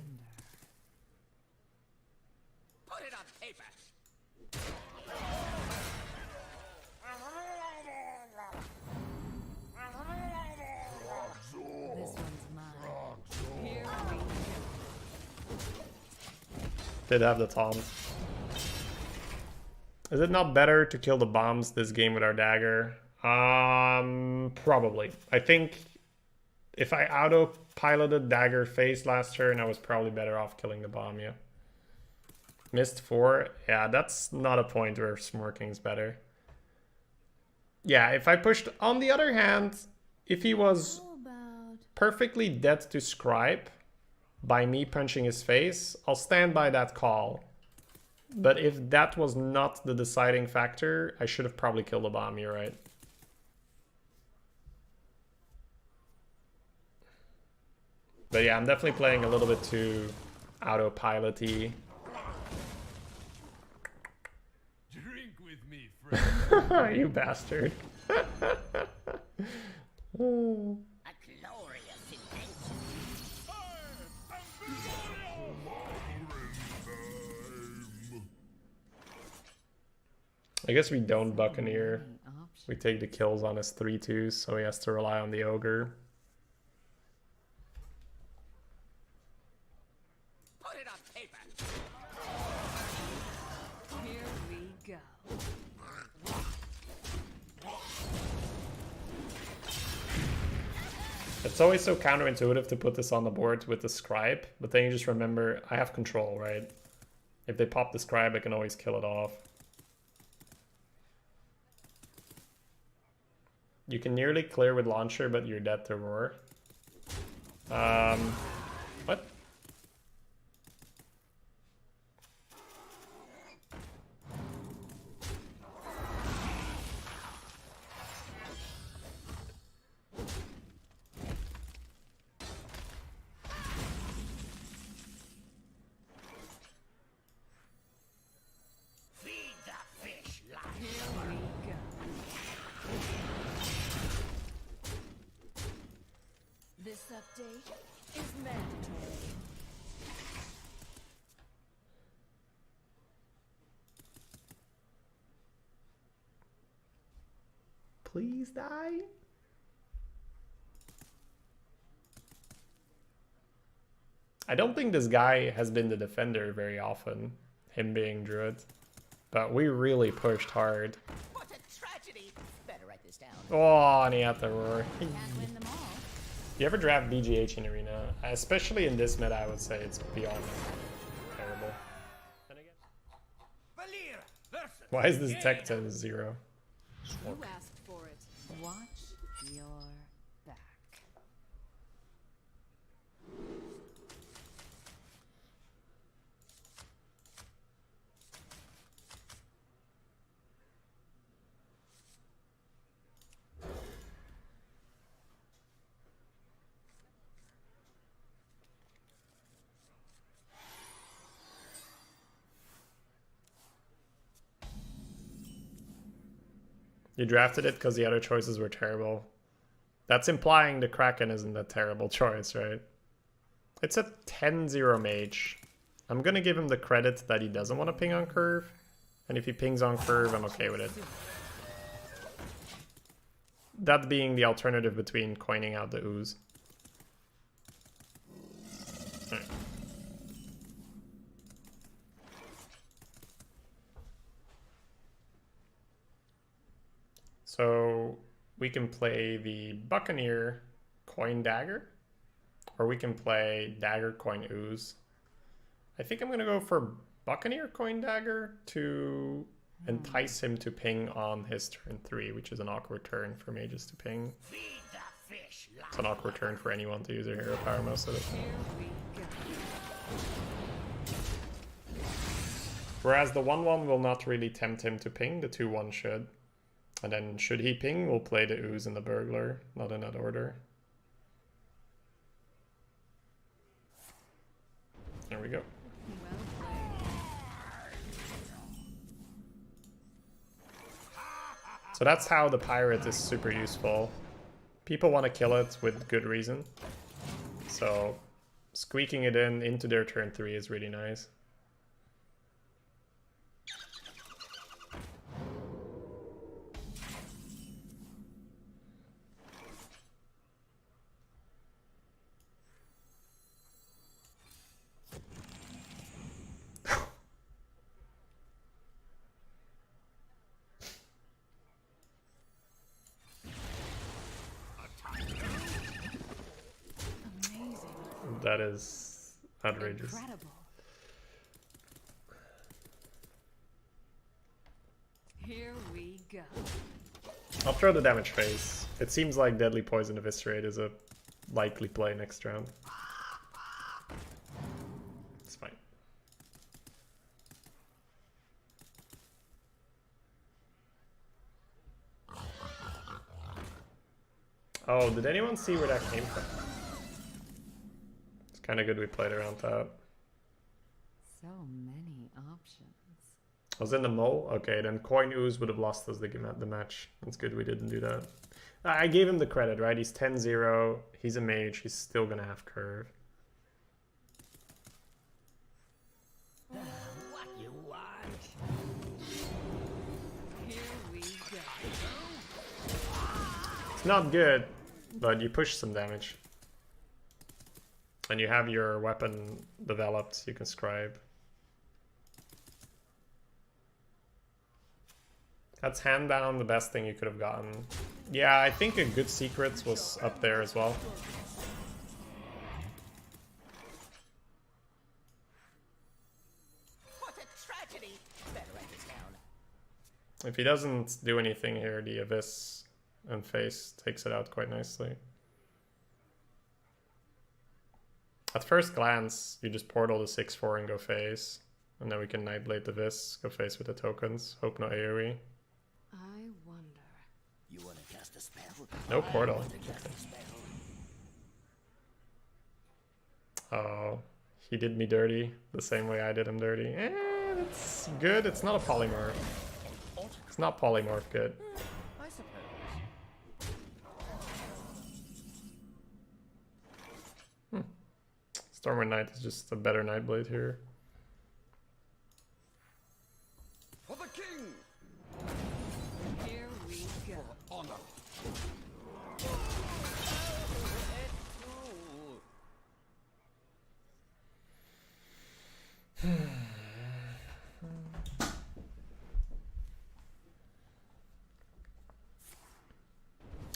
Put it on paper. This one's mine. Here we go. Did have the taunt. Is it not better to kill the bombs this game with our dagger? Probably. I think if I auto-piloted dagger face last turn, I was probably better off killing the bomb, yeah. Missed 4. Yeah, that's not a point where Smorking's better. Yeah, if I pushed... On the other hand, if he was How about perfectly dead to Scribe by me punching his face, I'll stand by that call. But if that was not the deciding factor, I should have probably killed the bomb, you're right. But yeah, I'm definitely playing a little bit too autopilot-y. Drink with me, friend. You bastard. A glorious invention. I guess we don't Buccaneer. any option? We take the kills on his 3-2s, so he has to rely on the Ogre. Put it on paper. Here we go. It's always so counterintuitive to put this on the board with the Scribe, but then you just remember, I have control, right? If they pop the Scribe, I can always kill it off. You can nearly clear with Launcher, but you're dead to Roar. What? Feed the fish life. Here we go. This update is mandatory. Please die. I don't think this guy has been the defender very often, him being Druid. But we really pushed hard. What a tragedy. Better write this down. Oh, and he had the Roar. Can't win them all. You ever draft BGH in Arena? Especially in this meta, I would say it's beyond terrible. Valir versus Why is this tech to 0? You asked for it. Watch your back. You drafted it because the other choices were terrible. That's implying the Kraken isn't a terrible choice, right? It's a 10-0 mage. I'm gonna give him the credit that he doesn't want to ping on curve. And if he pings on curve, I'm okay with it. That being the alternative between coining out the ooze. Right. So we can play the Buccaneer coin dagger, or we can play dagger coin ooze. I think I'm gonna go for Buccaneer coin dagger to entice him to ping on his turn 3, which is an awkward turn for mages to ping. It's an awkward turn for anyone to use their hero power most of the time. Whereas the 1/1 will not really tempt him to ping, the 2/1 should. And then should he ping, we'll play the ooze and the burglar, not in that order. There we go. So that's how the pirate is super useful. People want to kill it with good reason. So squeaking it in into their turn 3 is really nice. That is outrageous. Incredible. Here we go. I'll throw the damage phase. It seems like Deadly Poison Eviscerate is a likely play next round. It's fine. Oh, did anyone see where that came from? It's kind of good we played around that. So many options. I was in the mole? Okay, then Coin Ooze would have lost us the match. It's good we didn't do that. I gave him the credit, right? He's 10-0. He's a mage. He's still going to have curve. What you want? Here we go. It's not good, but you push some damage. And you have your weapon developed, you can scribe. That's hand down the best thing you could have gotten. Yeah, I think a good secret was up there as well. What a tragedy! Better write this down. If he doesn't do anything here, the Abyss and Face takes it out quite nicely. At first glance, you just portal the 6/4 and go Face. And then we can Nightblade the Abyss, go Face with the tokens, hope no AoE. I wonder. You want to cast a spell? No portal. To cast a spell. Oh, he did me dirty the same way I did him dirty. It's good. It's not a polymorph. It's not polymorph good. I suppose. Stormwind Knight is just a better Nightblade here. For the king! Here we go. Honor.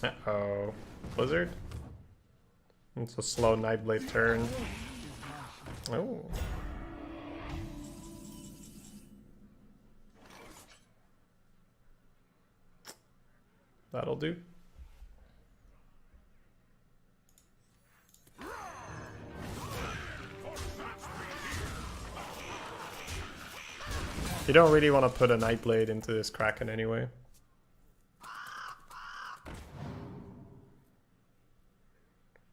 Uh-oh. Blizzard? It's a slow Nightblade turn. Oh. That'll do. You don't really want to put a Nightblade into this Kraken anyway.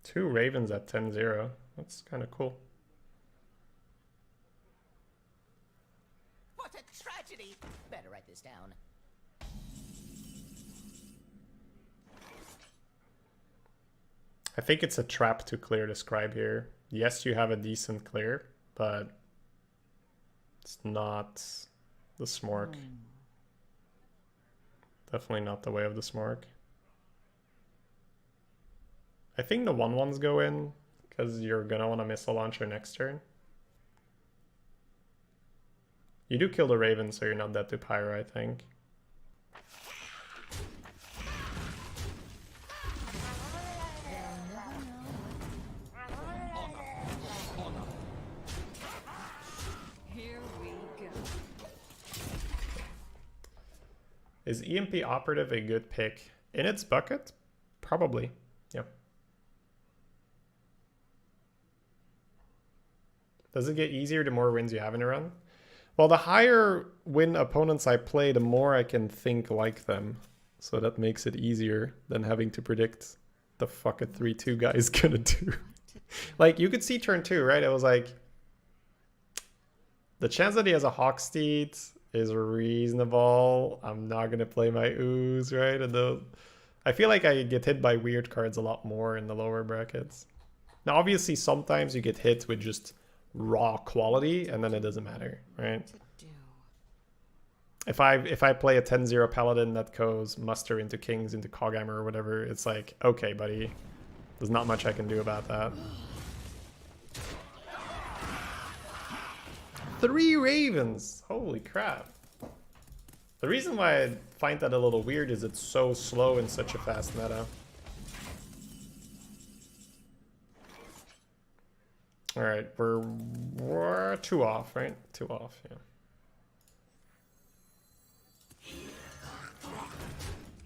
Two Ravens at 10-0. That's kind of cool. What a tragedy! Better write this down. I think it's a trap to clear the scribe here. yes, you have a decent clear, but it's not the Smork. Definitely not the way of the Smork. I think the 1/1s go in because you're gonna want to missile launcher next turn. You do kill the Raven, so you're not dead to Pyro, I think. Here we go. Is EMP Operative a good pick? In its bucket? Probably. Yep. Does it get easier the more wins you have in a run? Well, the higher win opponents I play, the more I can think like them. So that makes it easier than having to predict the fuck a 3-2 guy is gonna do. Like, you could see turn 2, right? It was like, the chance that he has a Hawksteed is reasonable. I'm not gonna play my ooze, right? And I feel like I get hit by weird cards a lot more in the lower brackets. Now, obviously, sometimes you get hit with just raw quality, and then it doesn't matter, right? If I play a 10-0 Paladin that goes Muster into Kings into Coghammer or whatever, it's like, okay, buddy, there's not much I can do about that. 3 Ravens! Holy crap. The reason why I find that a little weird is it's so slow in such a fast meta. Alright, we're 2 off, right? 2 off, yeah.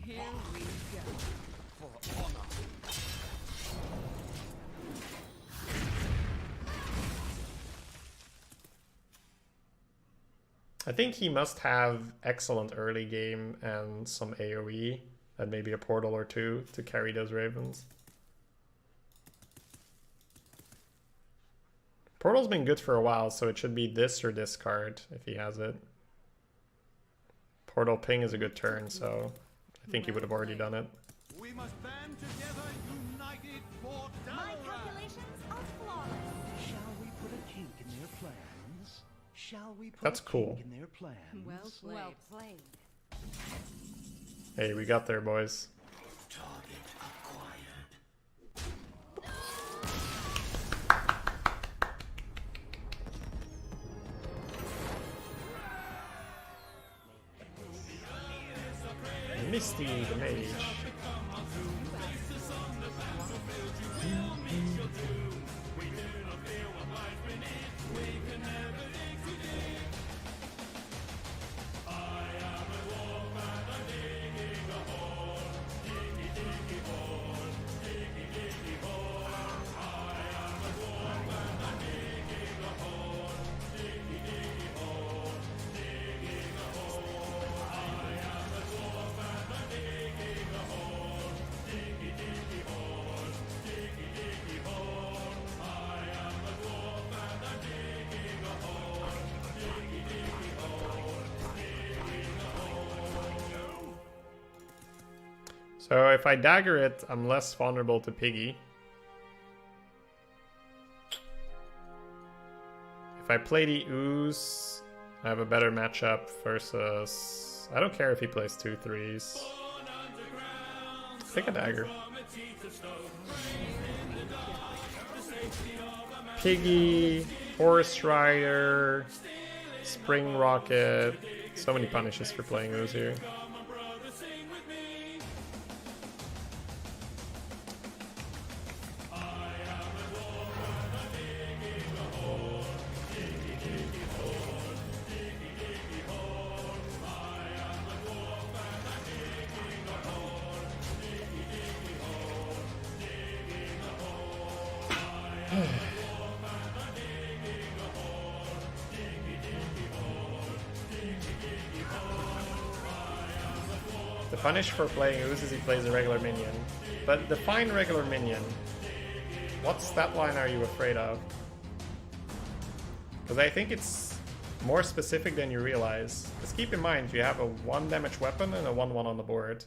Here we go. For honor. I think he must have excellent early game and some AoE and maybe a portal or 2 to carry those Ravens. Portal's been good for a while, so it should be this or this card if he has it. Portal Ping is a good turn, so I think he would have already done it. We must band together, united for My Dalaran. calculations are flawless. Shall we put a kink in their plans? Shall we put That's a cool. kink in their plans? Well played. Well played. Hey, we got there, boys. Target acquired. Misty the Mage. So if I dagger it, I'm less vulnerable to Piggy. If I play the Ooze, I have a better matchup versus... I don't care if he plays 2 3s. Take a dagger. Piggy, Horse Rider, Spring Rocket. So many punishes for playing Ooze here. The punish for playing Ooze is he plays a regular minion. But define regular minion. What stat line are you afraid of? Because I think it's more specific than you realize. Just keep in mind, you have a 1 damage weapon and a 1/1 on the board.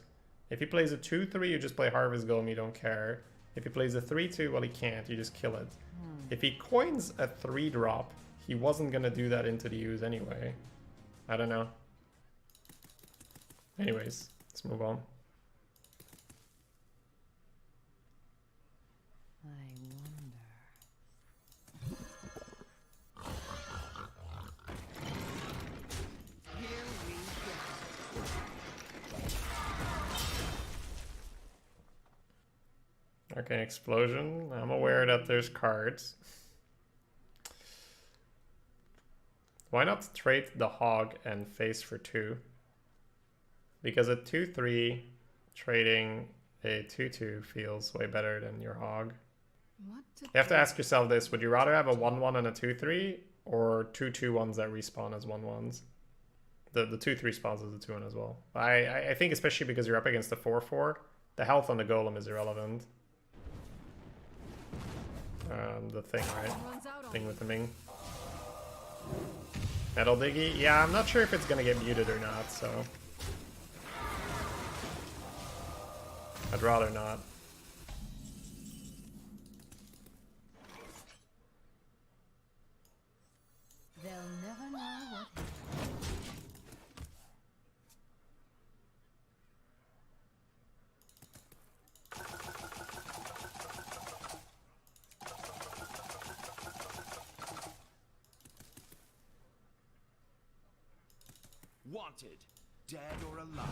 If he plays a 2/3, you just play Harvest Golem, you don't care. If he plays a 3-2, well, he can't. You just kill it. If he coins a 3-drop, he wasn't gonna do that into the use anyway. I don't know. Anyways, let's move on. I wonder. Here we go. Okay, explosion. I'm aware that there's cards. Why not trade the hog and face for 2? Because a 2-3 trading a 2-2 feels way better than your hog. What You have to ask yourself this: would you rather have a 1-1 and a 2-3, or 2 2-1s that respawn as 1-1s? The 2-3 spawns as a 2-1 as well. I think especially because you're up against a 4-4, the health on the golem is irrelevant. The thing, right? Runs out on Thing me. with the Ming. Metal Diggy? Yeah, I'm not sure if it's gonna get muted or not, so... I'd rather not. They'll never know what. Wanted, dead or alive.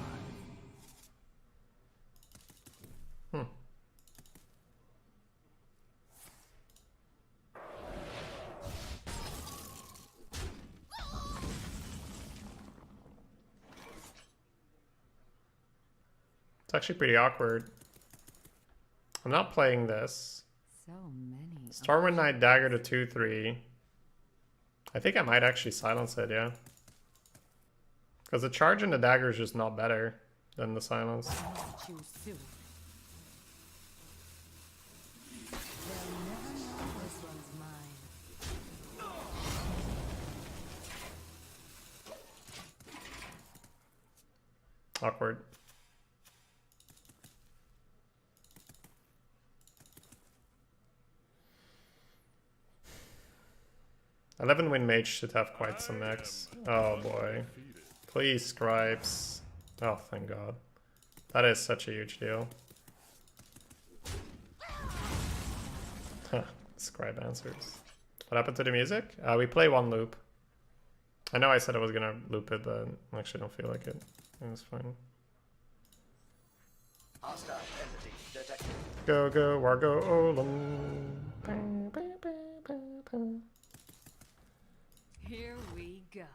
It's actually pretty awkward. I'm not playing this. So many. Stormwind Knight Dagger to 2-3. I think I might actually silence it, yeah. Because the charge and the dagger is just not better than the silence. Choose soon. They'll never know this one's mine. Awkward. Win Mage should have quite some X. Oh boy. Please, Scribes. Oh, thank God. That is such a huge deal. Huh, Scribe answers. What happened to the music? We play one loop. I know I said I was gonna loop it, but I actually don't feel like it. It was fine. Hostile entity detected. Go, go, Wargo, Olum. Here we go.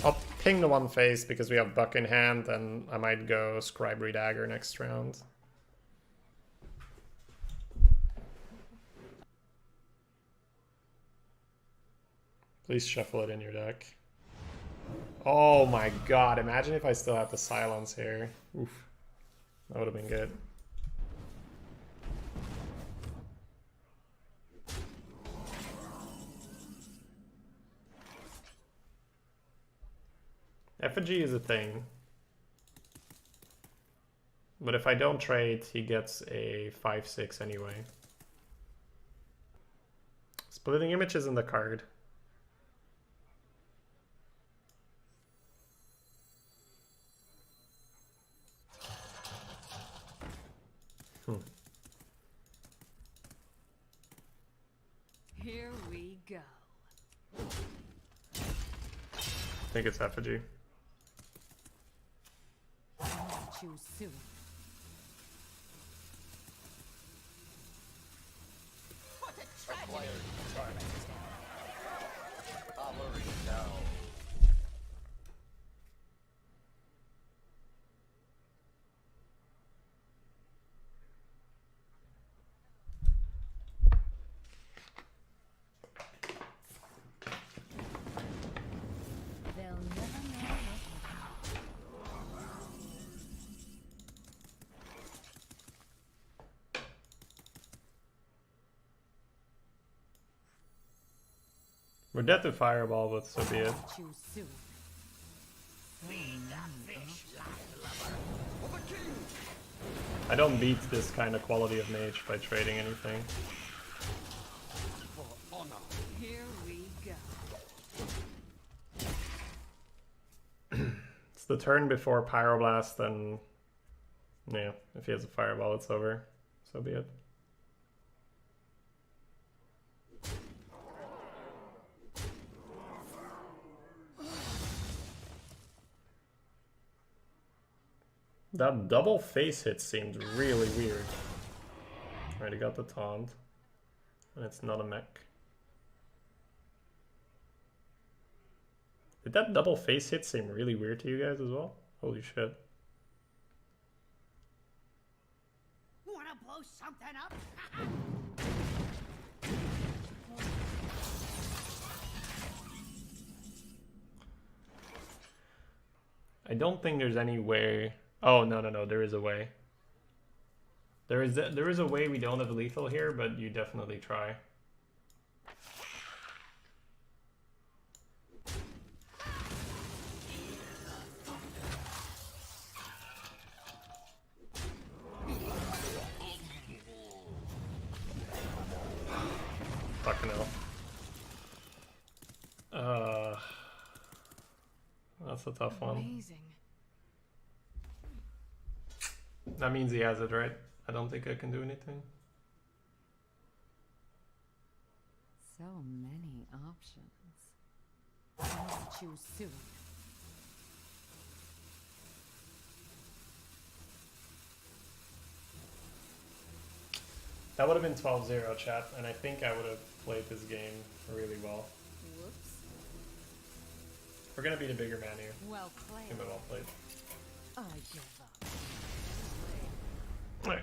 I'll ping the one face because we have Buck in hand, and I might go Scribery Dagger next round. Please shuffle it in your deck. Oh my God, imagine if I still had the silence here. Oof. That would have been good. Effigy is a thing. But if I don't trade, he gets a 5-6 anyway. Splitting Image is in the card. Here we go. I think it's Effigy. Choose soon. What a tragedy! They'll never know what. We're dead to Fireball, but so be it. Choose soon. Feed the fish, landlubber. For the king. I don't beat this kind of quality of mage by trading anything. For honor. Here we go. It's the turn before Pyroblast, and yeah, if he has a Fireball, it's over. So be it. That double face hit seemed really weird. Alright, he got the taunt. And it's not a mech. Did that double face hit seem really weird to you guys as well? Holy shit. Wanna blow something up? I don't think there's any way... Oh, no, there is a way. There is a way we don't have lethal here, but you definitely try. Fucking hell. That's a tough one. Amazing. That means he has it, right? I don't think I can do anything. So many options. I must choose soon. That would have been 12-0, chat, and I think I would have played this game really well. Whoops. We're gonna beat a bigger man here. Well played. Game well played. I give up. Alright.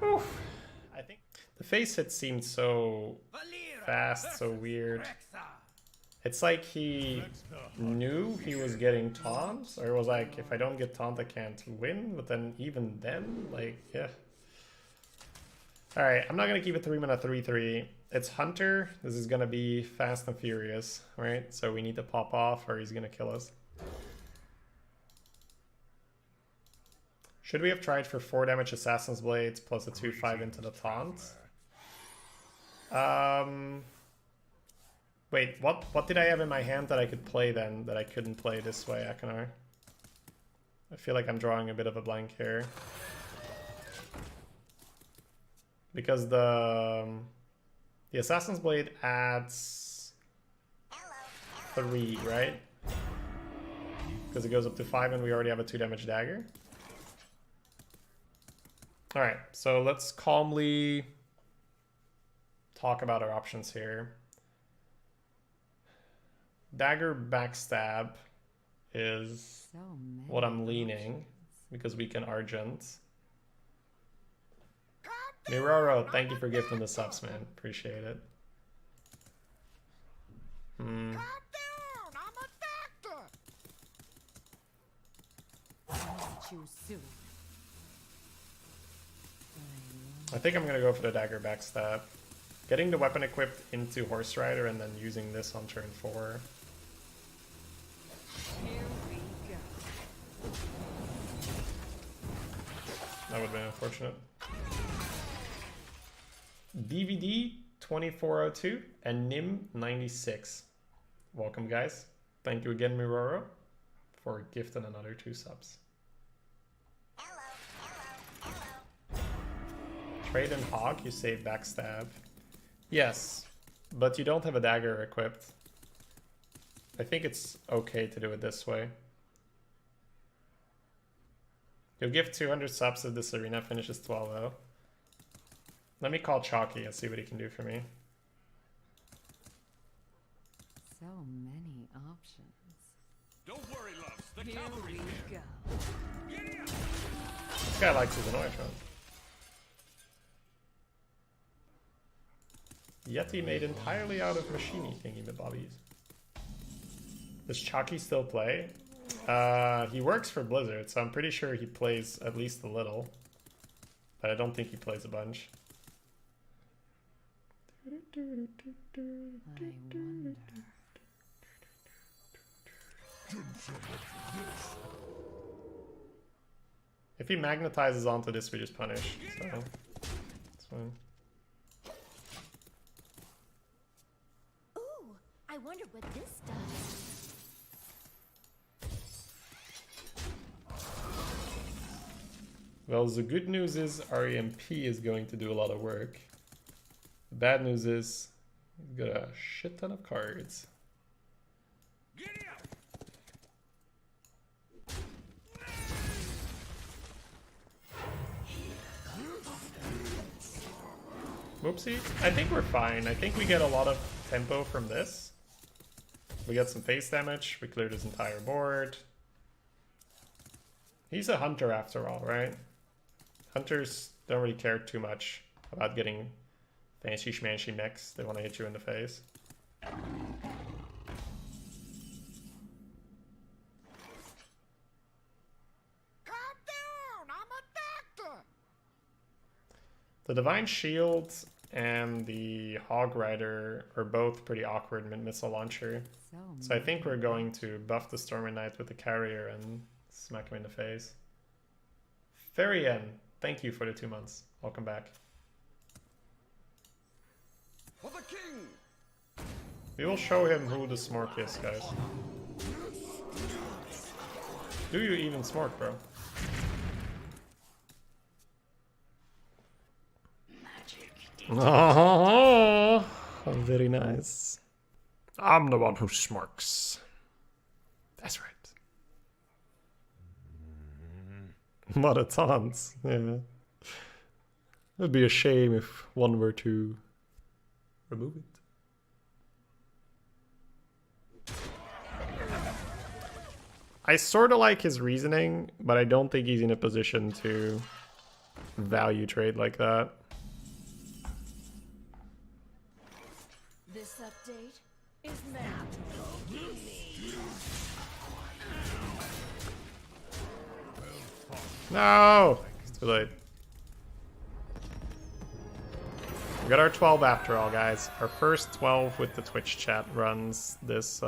Oof. I think the face hit seemed so fast, so weird. It's like he knew he was getting taunts, or it was like, if I don't get taunt, I can't win. But then even then, like, yeah. Alright, I'm not gonna keep it 3-mana 3/3. It's Hunter. This is gonna be fast and furious, right? So we need to pop off or he's gonna kill us. Should we have tried for 4 damage Assassin's Blades plus a 2/5 into the taunt? Wait, what did I have in my hand that I could play then that I couldn't play this way, Akanar? I feel like I'm drawing a bit of a blank here. Because the Assassin's Blade adds 3, right? Because it goes up to 5 and we already have a 2 damage dagger. Alright, so let's calmly talk about our options here. Dagger backstab is So many what I'm leaning, options. because we can Argent. Miroro, thank you for gifting the subs, man. Appreciate it. Calm down, I'm a doctor. I must choose soon. I think I'm gonna go for the dagger backstab. Getting the weapon equipped into Horse Rider and then using this on turn 4. Here we go. That would have been unfortunate. DVD 2402 and Nim 96. Welcome, guys. Thank you again, Miroro, for gifting another 2 subs. Trade and Hog, you save backstab. Yes, but you don't have a dagger equipped. I think it's okay to do it this way. You'll give 200 subs if this arena finishes 12-0. Let me call Chalky and see what he can do for me. So many options. Don't worry, loves. The Here cavalry's we here. go. Giddy up. This guy likes his annoyance run. Yeti made entirely out of machiny thingy the bobbies. Does Chalky still play? He works for Blizzard, so I'm pretty sure he plays at least a little. But I don't think he plays a bunch. I wonder. If he magnetizes onto this, we just punish. So it's fine. Ooh, I wonder what this does. Well, the good news is our EMP is going to do a lot of work. The bad news is he's got a shit ton of cards. Giddy up! Whoopsie. I think we're fine. I think we get a lot of tempo from this. We get some face damage. We cleared his entire board. He's a hunter after all, right? Hunters don't really care too much about getting fancy schmancy mechs. They want to hit you in the face. Calm down, I'm a doctor. The Divine Shield and the Hog Rider are both pretty awkward mid-missile launcher. So I think we're going to buff the Stormy Knight with the carrier and smack him in the face. Farian, thank you for the 2 months. Welcome back. For the king! We will show him who the Smork is, guys. Do you even Smork, bro? Oh, very nice. I'm the one who smorks. That's right. What a taunt. Yeah. It'd be a shame if one were to remove it. I sort of like his reasoning, but I don't think he's in a position to value trade like that. This update is meant to me. No! It's too late. We got our 12 after all, guys. Our first 12 with the Twitch chat runs this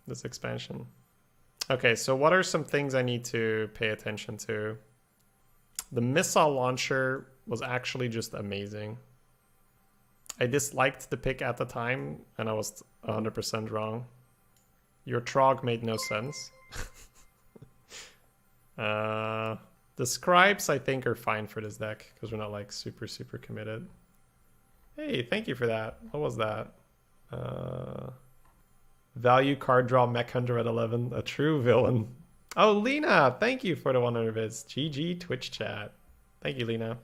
this expansion. Okay, so what are some things I need to pay attention to? The missile launcher was actually just amazing. I disliked the pick at the time, and I was 100% wrong. Your Trog made no sense. The Scribes, I think, are fine for this deck, because we're not, like, super committed. Hey, thank you for that. What was that? Value card draw Mech Hunter at 11. A true villain. Oh, Lena, thank you for the 100 bits. GG Twitch chat. Thank you, Lena.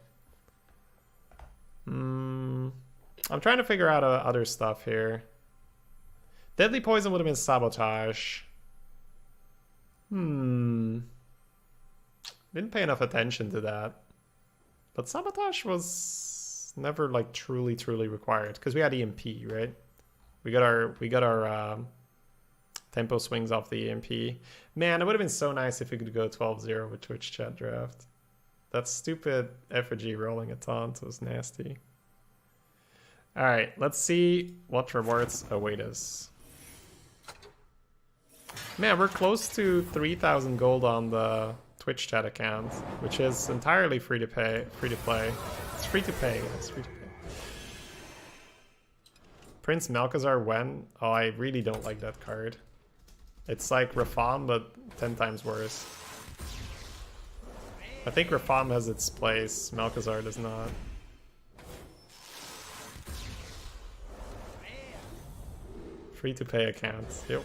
I'm trying to figure out other stuff here. Deadly Poison would have been Sabotage. Didn't pay enough attention to that. But Sabotage was never like truly required because we had EMP, right? We got our tempo swings off the EMP. Man, it would have been so nice if we could go 12-0 with Twitch chat draft. That stupid effigy rolling a taunt was nasty. Alright, let's see what rewards await us. Man, we're close to 3,000 gold on the Twitch chat account, which is entirely free to play. It's free to pay, it's free to pay. Prince Malchazar when? Oh, I really don't like that card. It's like Rafam, but 10 times worse. I think Rafam has its place, Malchazar does not. Free to pay accounts, yep.